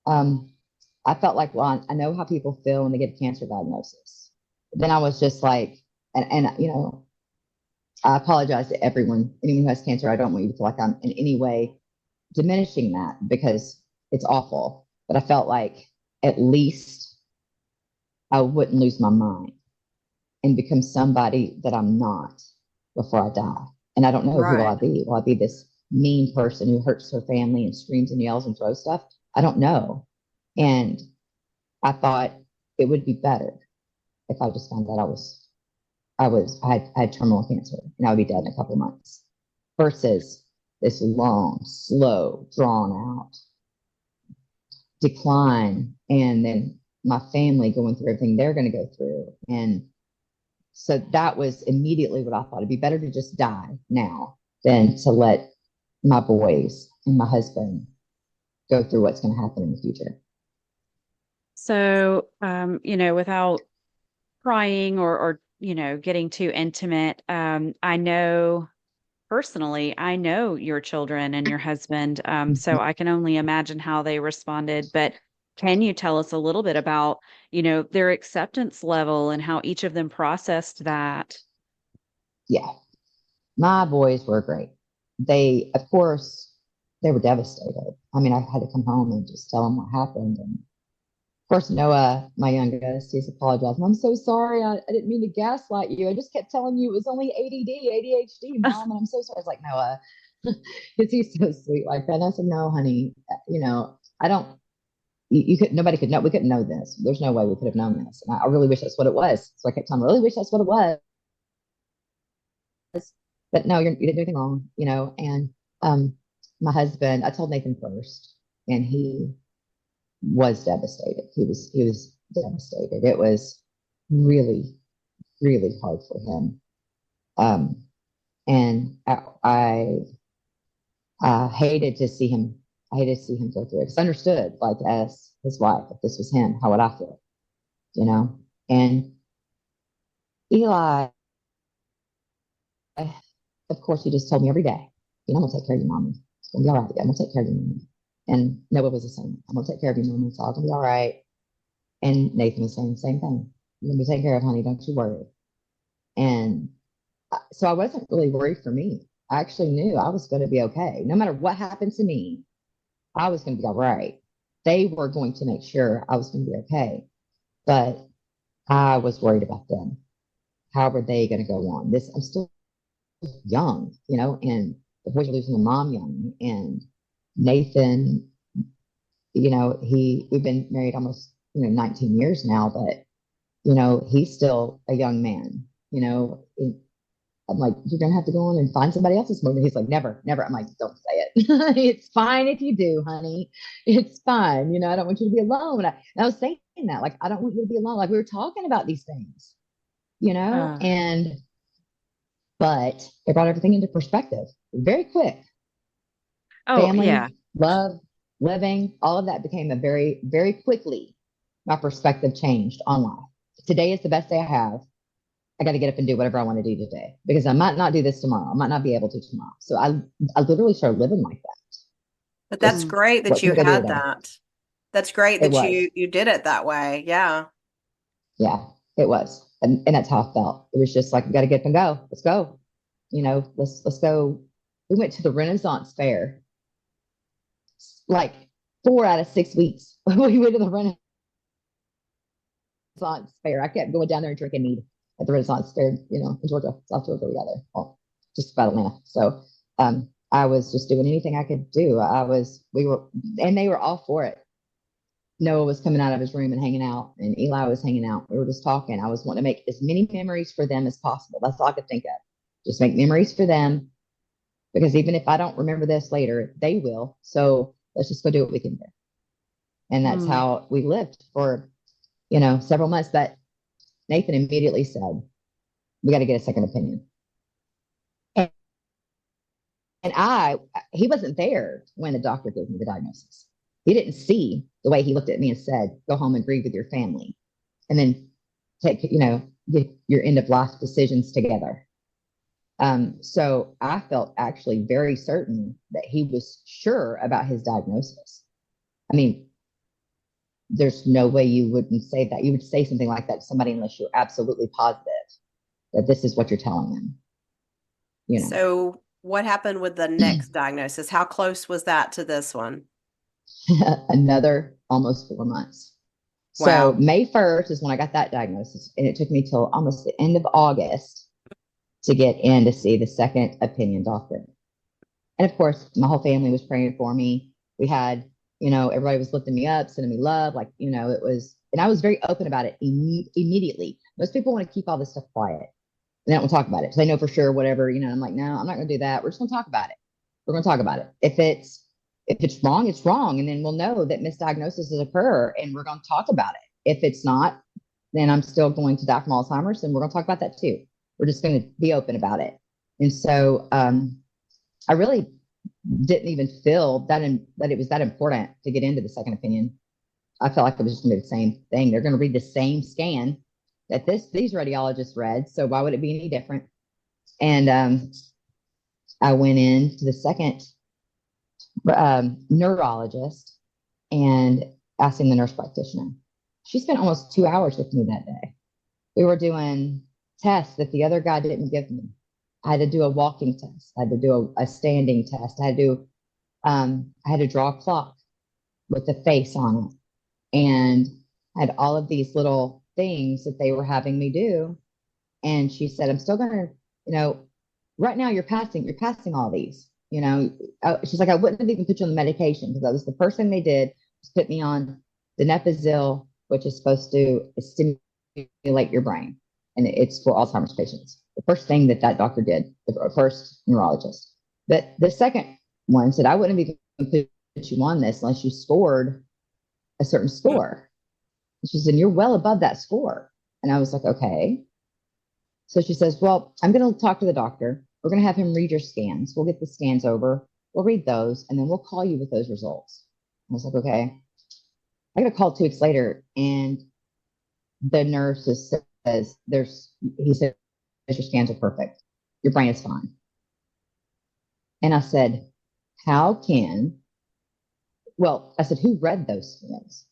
I felt like, well, I know how people feel when they get a cancer diagnosis. But then I was just like, and I apologize to anyone who has cancer. I don't want you to feel like I'm in any way diminishing that, because it's awful. But I felt like at least I wouldn't lose my mind and become somebody that I'm not before I die. And I don't know who will I be. Will I be this mean person who hurts her family and screams and yells and throws stuff? I don't know. And I thought it would be better if I just found out I had terminal cancer and I would be dead in a couple of months, versus this long, slow, drawn out decline, and then my family going through everything they're going to go through. And so that was immediately what I thought. It'd be better to just die now than to let my boys and my husband go through what's going to happen in the future. So, without crying or getting too intimate, I know personally, I know your children and your husband, so I can only imagine how they responded. But can you tell us a little bit about, their acceptance level and how each of them processed that? Yeah, my boys were great. They, of course, they were devastated. I mean, I had to come home and just tell them what happened. And course, Noah, my youngest, he's apologizing. I'm so sorry. I didn't mean to gaslight you. I just kept telling you it was only ADD, ADHD, mom. And I'm so sorry. I was like, Noah, because he's so sweet like that. And I said, no, honey, I don't, you could, nobody could know. We couldn't know this. There's no way we could have known this. And I really wish that's what it was. So I kept telling him, I really wish that's what it was. But no, you didn't do anything wrong, And my husband, I told Nathan first, and he was devastated. He was devastated. It was really, really hard for him. And I hated to see him. I hated to see him go through it. Because I understood, like as his wife, if this was him, how would I feel? And Eli, of course, he just told me every day, I'm gonna take care of you, mommy. It's gonna be all right. I'm gonna take care of you, mommy. And Noah was the same. I'm gonna take care of you, mommy. It's all gonna be all right. And Nathan was saying the same thing. You're gonna be taken care of, honey. Don't you worry. And so I wasn't really worried for me. I actually knew I was going to be okay. No matter what happened to me, I was going to be all right. They were going to make sure I was going to be okay. But I was worried about them. How were they going to go on? I'm still young, and the boys are losing their mom young. And Nathan, we've been married almost, 19 years now, but, he's still a young man, I'm like, you're going to have to go on and find somebody else's movie. He's like, never, never. I'm like, don't say it. It's fine if you do, honey. It's fine. I don't want you to be alone. And I was saying that, like, I don't want you to be alone. Like, we were talking about these things, but it brought everything into perspective very quick. Oh, Family, yeah. love, living, all of that became a very, very quickly, my perspective changed on life. Today is the best day I have. I got to get up and do whatever I want to do today because I might not do this tomorrow. I might not be able to tomorrow. So I literally started living like that. But that's Just, great that what can you I go do had today? that. That's great It that was. you did it that way. Yeah. Yeah, it was. And that's how I felt. It was just like, we got to get up and go. Let's go. Let's go. We went to the Renaissance Fair like 4 out of 6 weeks. We went to the Renaissance Fair. I kept going down there and drinking mead at the Renaissance Fair, in Georgia, South Georgia, together, well, just about Atlanta. So I was just doing anything I could do. And they were all for it. Noah was coming out of his room and hanging out, and Eli was hanging out. We were just talking. I was wanting to make as many memories for them as possible. That's all I could think of. Just make memories for them, because even if I don't remember this later, they will. So let's just go do what we can do. And that's how we lived for, several months. But Nathan immediately said, we got to get a second opinion. And he wasn't there when the doctor gave me the diagnosis. He didn't see the way he looked at me and said, go home and grieve with your family and then take, your end of life decisions together. So I felt actually very certain that he was sure about his diagnosis. I mean, there's no way you wouldn't say that. You would say something like that to somebody unless you're absolutely positive that this is what you're telling them. So what happened with the next diagnosis? How close was that to this one? Another almost 4 months. Wow. So May 1st is when I got that diagnosis, and it took me till almost the end of August to get in to see the second opinion doctor. And of course, my whole family was praying for me. We had, everybody was lifting me up, sending me love. Like, it was, and I was very open about it immediately. Most people want to keep all this stuff quiet. They don't want to talk about it because they know for sure whatever, I'm like, no, I'm not going to do that. We're just going to talk about it. We're going to talk about it. If it's wrong, it's wrong. And then we'll know that misdiagnoses occur and we're going to talk about it. If it's not, then I'm still going to die from Alzheimer's and we're going to talk about that too. We're just going to be open about it. And so I really didn't even feel that it was that important to get into the second opinion. I felt like it was just going to be the same thing. They're going to read the same scan that these radiologists read. So why would it be any different? And I went in to the second neurologist and asking the nurse practitioner. She spent almost 2 hours with me that day. We were doing tests that the other guy didn't give me. I had to do a walking test. I had to do a standing test. I had to draw a clock with the face on it. And had all of these little things that they were having me do. And she said, I'm still going to, right now you're passing all these, she's like, I wouldn't have even put you on the medication because that was the first thing they did was put me on the Donepezil, which is supposed to stimulate your brain. And it's for Alzheimer's patients. The first thing that doctor did, the first neurologist. But the second one said, I wouldn't have even put you on this unless you scored a certain score. And she said, you're well above that score. And I was like, okay. So she says, well, I'm going to talk to the doctor. We're going to have him read your scans. We'll get the scans over. We'll read those, and then we'll call you with those results. I was like, okay. I got a call 2 weeks later, and the nurse says, he said, your scans are perfect. Your brain is fine. And I said, I said, who read those scans?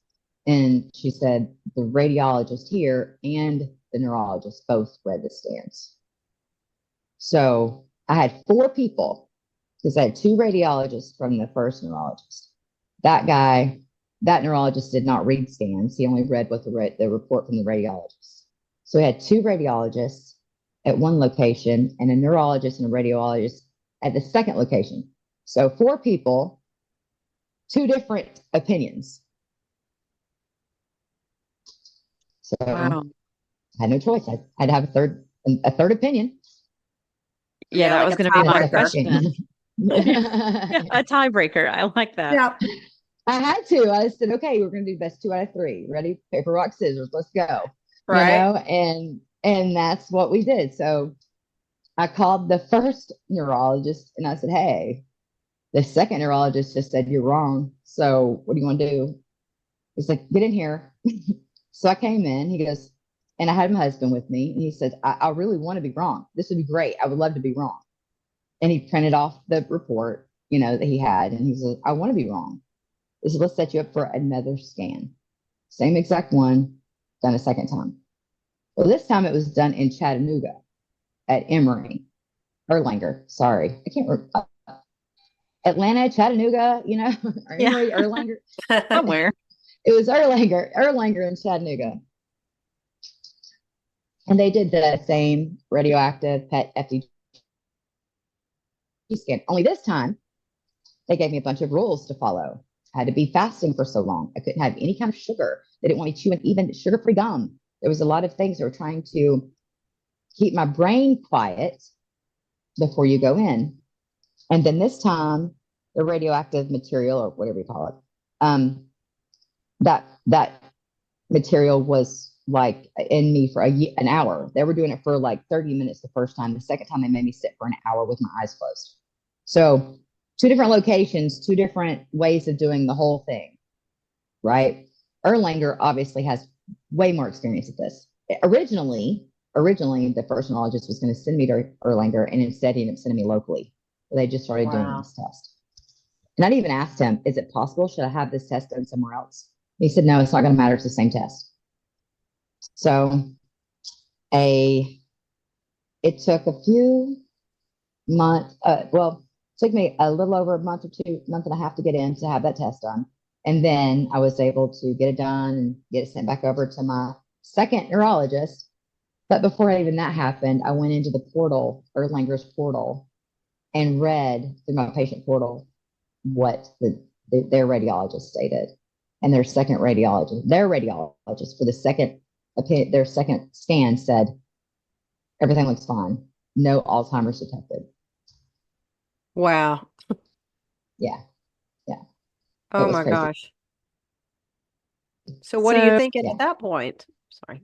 And she said, the radiologist here and the neurologist both read the scans. So I had 4 people because I had 2 radiologists from the first neurologist. That neurologist did not read scans. He only read what the report from the radiologist. So we had 2 radiologists at one location and a neurologist and a radiologist at the second location. So 4 people, 2 different opinions. So Wow. I had no choice. I had to have a third opinion. Yeah, that like was a going to be my tiebreaker. question. A tiebreaker. I like that. Yeah. I had to. I said, okay, we're going to do best 2 out of 3. Ready? Paper, rock, scissors. Let's go. Right. And that's what we did. So I called the first neurologist and I said, hey, the second neurologist just said you're wrong. So what do you want to do? He's like, get in here. So I came in. He goes, and I had my husband with me. And he said, I really want to be wrong. This would be great. I would love to be wrong. And he printed off the report, that he had. And he said, I want to be wrong. He said, let's set you up for another scan. Same exact one, done a second time. Well, this time it was done in Chattanooga at Emory. Erlanger. Sorry. I can't remember. Atlanta, Chattanooga, or Emory, Erlanger. Somewhere. It was Erlanger in Chattanooga. And they did the same radioactive PET FDG scan. Only this time, they gave me a bunch of rules to follow. I had to be fasting for so long. I couldn't have any kind of sugar. They didn't want me chewing even sugar-free gum. There was a lot of things that were trying to keep my brain quiet before you go in. And then this time, the radioactive material, or whatever you call it, that material was like in me for an hour. They were doing it for like 30 minutes the first time. The second time, they made me sit for an hour with my eyes closed. So 2 different locations, 2 different ways of doing the whole thing, right? Erlanger obviously has way more experience at this. Originally, the first neurologist was going to send me to Erlanger, and instead he ended up sending me locally. So they just started doing this test. And I even asked him, is it possible? Should I have this test done somewhere else? He said, no, it's not going to matter. It's the same test. So it took a few months. It took me a little over a month and a half to get in to have that test done. And then I was able to get it done and get it sent back over to my second neurologist. But before even that happened, I went into the portal, Erlanger's portal, and read through my patient portal what their radiologist stated. And their radiologist for their second scan said, everything looks fine. No Alzheimer's detected. Wow. Yeah. Oh my crazy. gosh. So what are you thinking at that point? Sorry.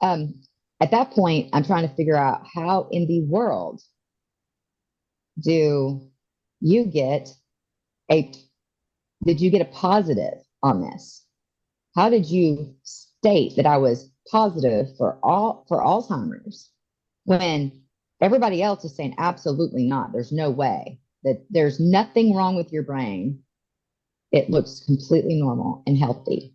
At that point, I'm trying to figure out how in the world did you get a positive on this? How did you state that I was positive for Alzheimer's when everybody else is saying absolutely not? There's no way, that there's nothing wrong with your brain. It looks completely normal and healthy.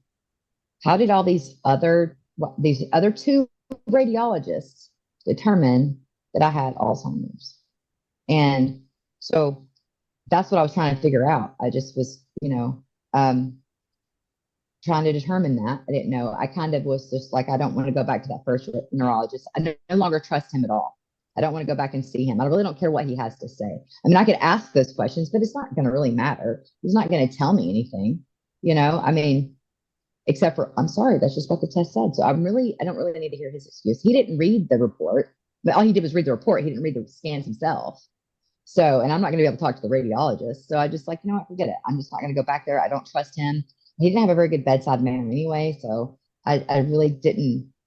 How did all these other 2 radiologists determine that I had Alzheimer's? And so that's what I was trying to figure out. I just was, trying trying to determine that. I didn't know. I kind of was just like, I don't want to go back to that first neurologist. I no longer trust him at all. I don't want to go back and see him. I really don't care what he has to say. I mean, I could ask those questions, but it's not going to really matter. He's not going to tell me anything, I mean, except for, I'm sorry, that's just what the test said. So I don't really need to hear his excuse. He didn't read the report, but all he did was read the report. He didn't read the scans himself. So, and I'm not going to be able to talk to the radiologist. So I just like, you know what, forget it. I'm just not going to go back there. I don't trust him. He didn't have a very good bedside manner anyway. So I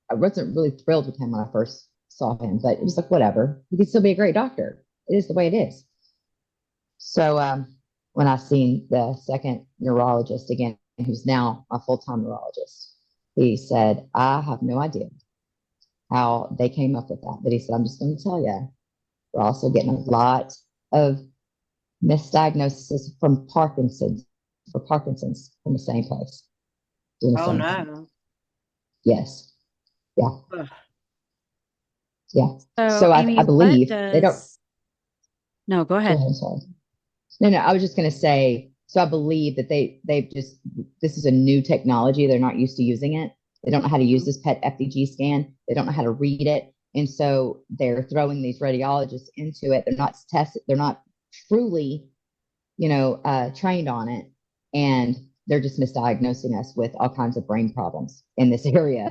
wasn't really thrilled with him when I first saw him, but it was like, whatever. He could still be a great doctor. It is the way it is. So when I seen the second neurologist again, who's now a full-time neurologist, he said, I have no idea how they came up with that. But he said, I'm just going to tell you, we're also getting a lot of misdiagnosis from Parkinson's from the same place. Oh no. Yes. Yeah. Ugh. Yeah. So, Amie, I believe they don't. No, go ahead. Sorry. No, I was just going to say, so I believe that this is a new technology. They're not used to using it. They don't know how to use this PET FDG scan. They don't know how to read it. And so they're throwing these radiologists into it. They're not tested. They're not truly, trained on it. And they're just misdiagnosing us with all kinds of brain problems in this area.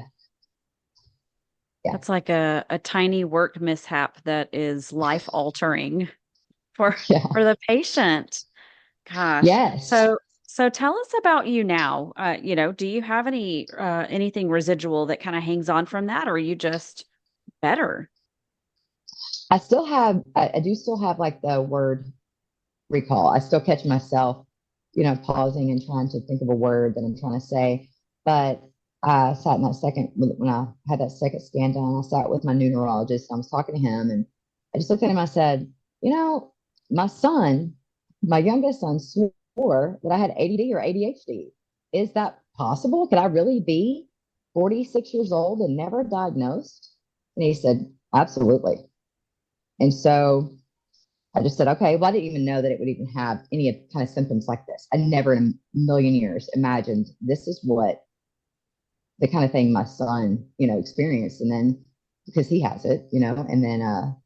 Yeah. That's like a tiny work mishap that is life altering for the patient. Gosh. Yes. So tell us about you now. Do you have anything residual that kind of hangs on from that, or are you just better? I do still have like the word recall. I still catch myself, pausing and trying to think of a word that I'm trying to say. But I sat in when I had that second scan done, I sat with my new neurologist and I was talking to him, and I just looked at him. I said, my youngest son swore that I had ADD or ADHD. Is that possible? Could I really be 46 years old and never diagnosed? And he said, absolutely. And so I just said, okay, well, I didn't even know that it would even have any kind of symptoms like this. I never in a million years imagined this is what the kind of thing my son, experienced. And then because he has it, and then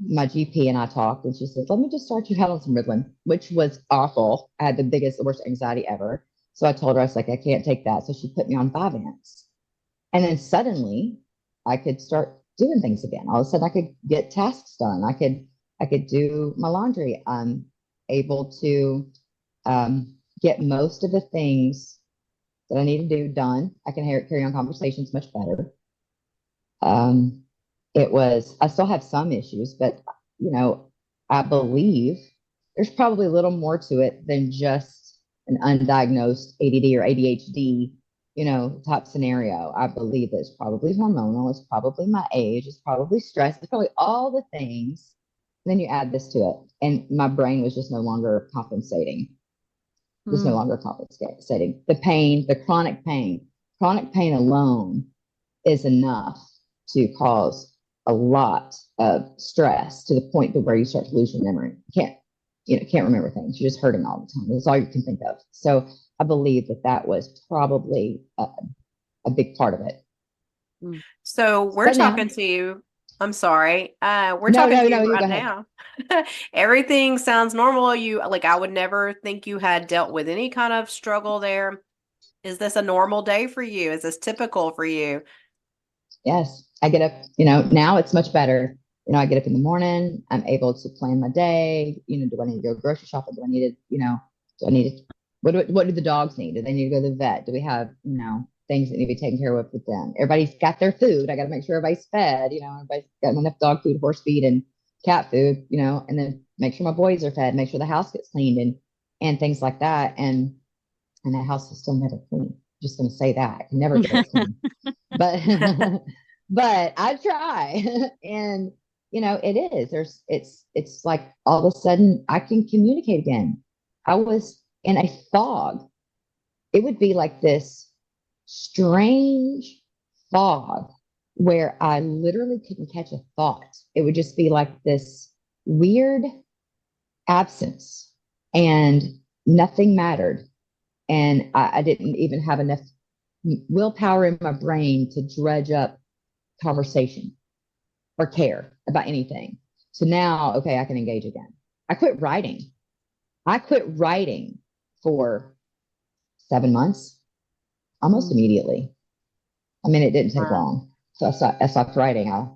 my GP and I talked, and she said, let me just start you out on some Ritalin, which was awful. I had the worst anxiety ever. So I told her, I was like, I can't take that. So she put me on Vyvanse. And then suddenly I could start doing things again. All of a sudden I could get tasks done. I could do my laundry. I'm able to get most of the things that I need to do done. I can carry on conversations much better. I still have some issues, but, I believe there's probably a little more to it than just an undiagnosed ADD or ADHD, type scenario. I believe that it's probably hormonal. It's probably my age. It's probably stress. It's probably all the things. And then you add this to it. And my brain was just no longer compensating. Just no longer compensating. The pain, the chronic pain alone is enough to cause a lot of stress to the point where you start to lose your memory. You can't remember things. You're just hurting all the time. That's all you can think of. So I believe that was probably a big part of it. So we're talking to you. I'm sorry. We're talking to you right now. Everything sounds normal. I would never think you had dealt with any kind of struggle there. Is this a normal day for you? Is this typical for you? Yes. I get up, now it's much better. I get up in the morning, I'm able to plan my day. Do I need to go grocery shopping? Do I need to, what do the dogs need? Do they need to go to the vet? Do we have, things that need to be taken care of with them? Everybody's got their food. I got to make sure everybody's fed, everybody's got enough dog food, horse feed, and cat food, and then make sure my boys are fed, make sure the house gets cleaned and things like that. And the house is still never clean. Just going to say that. I can never get it clean. But I try. And, it is. It's like all of a sudden I can communicate again. I was in a fog. It would be like this strange fog where I literally couldn't catch a thought. It would just be like this weird absence and nothing mattered. And I didn't even have enough willpower in my brain to dredge up conversation or care about anything. So now, okay, I can engage again. I quit writing. I quit writing for 7 months, almost immediately. I mean, it didn't take Wow. long. So I stopped writing. I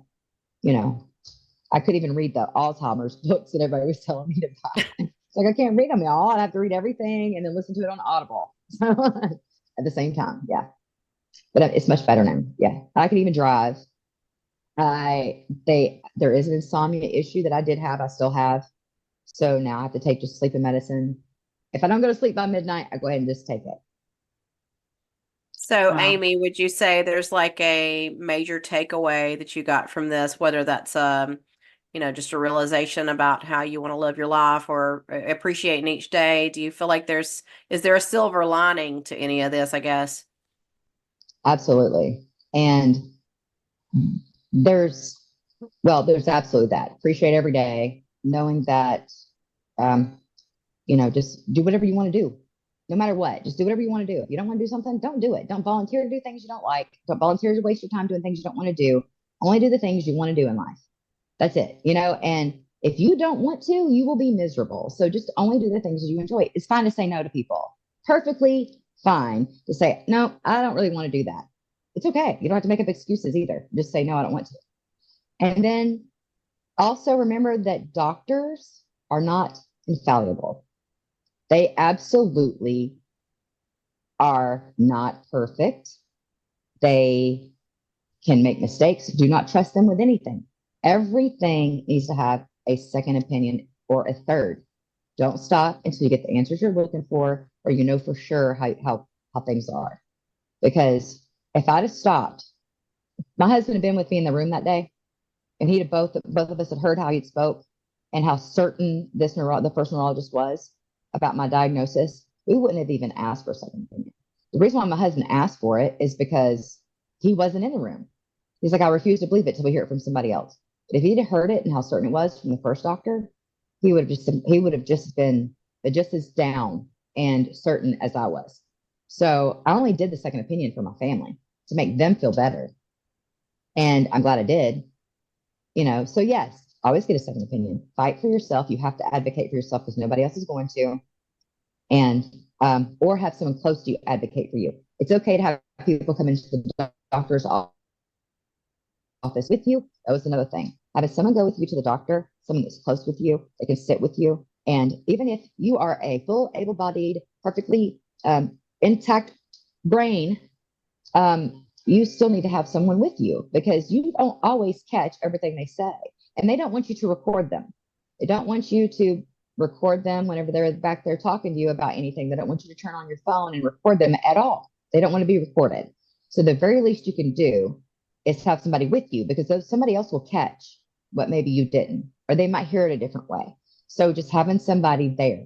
couldn't even read the Alzheimer's books that everybody was telling me to buy. It's like, I can't read them, y'all. I have to read everything and then listen to it on Audible at the same time. Yeah. But it's much better now. Yeah. I can even drive. There is an insomnia issue that I did have. I still have. So now I have to take just sleeping medicine. If I don't go to sleep by midnight, I go ahead and just take it. So, Wow. Amie, would you say there's like a major takeaway that you got from this, whether that's just a realization about how you want to live your life or appreciating each day? Do you feel like is there a silver lining to any of this, I guess? Absolutely. And there's there's absolutely that. Appreciate every day, knowing that um, just do whatever you want to do. No matter what, just do whatever you want to do. If you don't want to do something, don't do it. Don't volunteer to do things you don't like. Don't volunteer to waste your time doing things you don't want to do. Only do the things you want to do in life. That's it. And if you don't want to, you will be miserable. So just only do the things you enjoy. It's fine to say no to people. Perfectly fine to say, no, I don't really want to do that. It's okay. You don't have to make up excuses either. Just say, no, I don't want to. And then also remember that doctors are not infallible. They absolutely are not perfect. They can make mistakes. Do not trust them with anything. Everything needs to have a second opinion or a third. Don't stop until you get the answers you're looking for, or you know for sure how things are. Because if I'd have stopped, my husband had been with me in the room that day, and he'd have both of us had heard how he'd spoke and how certain the first neurologist was about my diagnosis. We wouldn't have even asked for a second opinion. The reason why my husband asked for it is because he wasn't in the room. He's like, I refuse to believe it till we hear it from somebody else. But if he'd heard it and how certain it was from the first doctor, he would have just been just as down and certain as I was. So I only did the second opinion for my family to make them feel better. And I'm glad I did. So yes, always get a second opinion. Fight for yourself. You have to advocate for yourself because nobody else is going to. And or have someone close to you advocate for you. It's okay to have people come into the doctor's office with you. That was another thing. Having someone go with you to the doctor, someone that's close with you, they can sit with you. And even if you are a full, able-bodied, perfectly intact brain, you still need to have someone with you because you don't always catch everything they say. And they don't want you to record them. They don't want you to record them whenever they're back there talking to you about anything. They don't want you to turn on your phone and record them at all. They don't want to be recorded. So the very least you can do is have somebody with you because somebody else will catch what maybe you didn't, or they might hear it a different way. So just having somebody there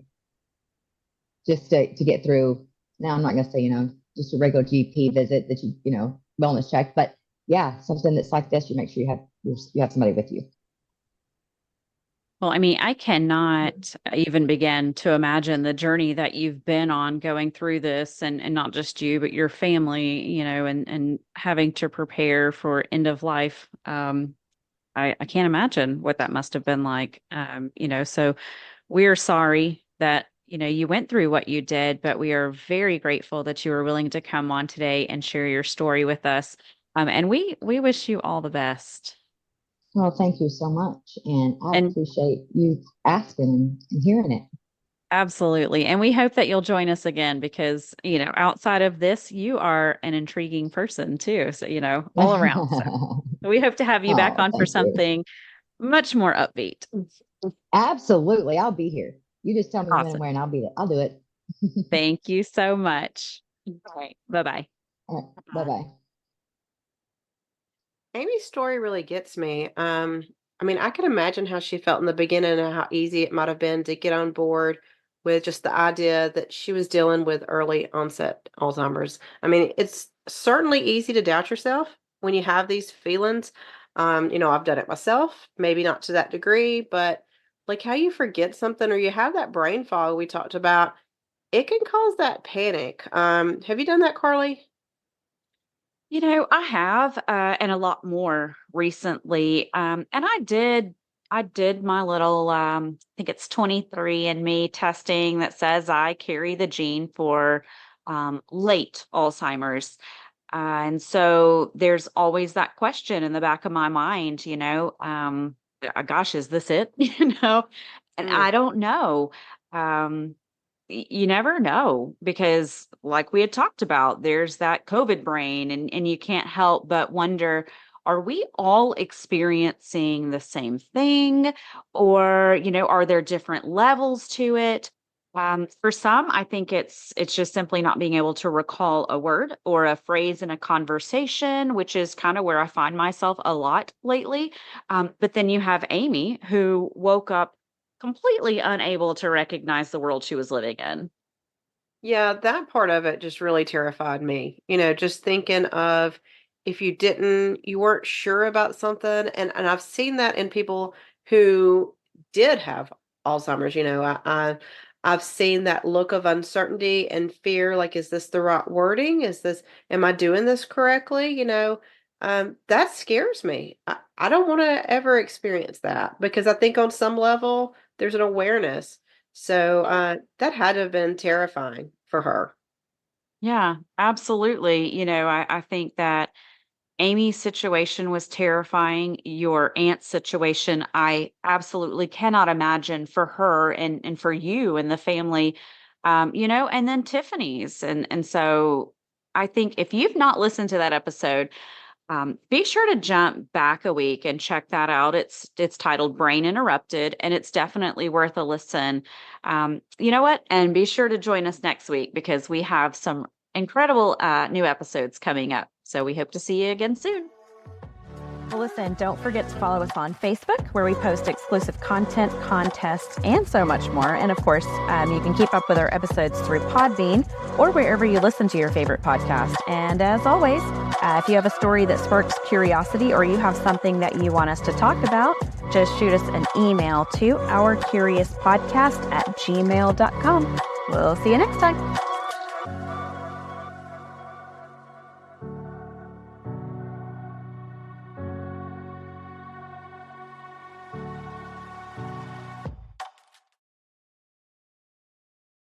just to get through. Now, I'm not going to say, just a regular GP visit that wellness check, but yeah, something that's like this, you make sure you have somebody with you. Well, I mean, I cannot even begin to imagine the journey that you've been on going through this and not just you, but your family, and having to prepare for end of life. I can't imagine what that must have been like. So we're sorry that, you went through what you did, but we are very grateful that you were willing to come on today and share your story with us. And we wish you all the best. Well, thank you so much. And I And appreciate you asking and hearing it. absolutely. And we hope that you'll join us again because, outside of this, you are an intriguing person too. So, all around. So we hope to have you back Oh, on for thank you. something much more upbeat. Absolutely. I'll be here. You just tell me when and Awesome. where, and I'll be there. I'll do it. Thank you so much. All right. Bye-bye. All right. Bye-bye. Amy's story really gets me. I mean, I can imagine how she felt in the beginning and how easy it might have been to get on board with just the idea that she was dealing with early onset Alzheimer's. I mean, it's certainly easy to doubt yourself when you have these feelings. I've done it myself, maybe not to that degree, but like how you forget something or you have that brain fog we talked about, it can cause that panic. Have you done that, Carly? I have, and a lot more recently. And I did my little, I think it's 23andMe testing that says I carry the gene for late Alzheimer's. And so there's always that question in the back of my mind, gosh, is this it? And Mm, I don't know. Um, you never know because like we had talked about, there's that COVID brain and you can't help but wonder, are we all experiencing the same thing? Or, are there different levels to it? For some, I think it's just simply not being able to recall a word or a phrase in a conversation, which is kind of where I find myself a lot lately. But then you have Amy, who woke up completely unable to recognize the world she was living in. yeah, that part of it just really terrified me. Just thinking of if you weren't sure about something, and I've seen that in people who did have Alzheimer's. I've seen that look of uncertainty and fear, like, is this the right wording? Am I doing this correctly? That scares me. I don't want to ever experience that because I think on some level there's an awareness. So that had to have been terrifying for her. Yeah, absolutely. I think that Amy's situation was terrifying. Your aunt's situation, I absolutely cannot imagine for her and for you and the family, and then Tiffany's. And so I think if you've not listened to that episode, be sure to jump back a week and check that out. It's titled Brain Interrupted, and it's definitely worth a listen. You know what? And be sure to join us next week because we have some incredible new episodes coming up. So we hope to see you again soon. Well, listen, don't forget to follow us on Facebook, where we post exclusive content, contests, and so much more. And of course, you can keep up with our episodes through Podbean or wherever you listen to your favorite podcast. And as always, if you have a story that sparks curiosity or you have something that you want us to talk about, just shoot us an email to ourcuriouspodcast@gmail.com. We'll see you next time.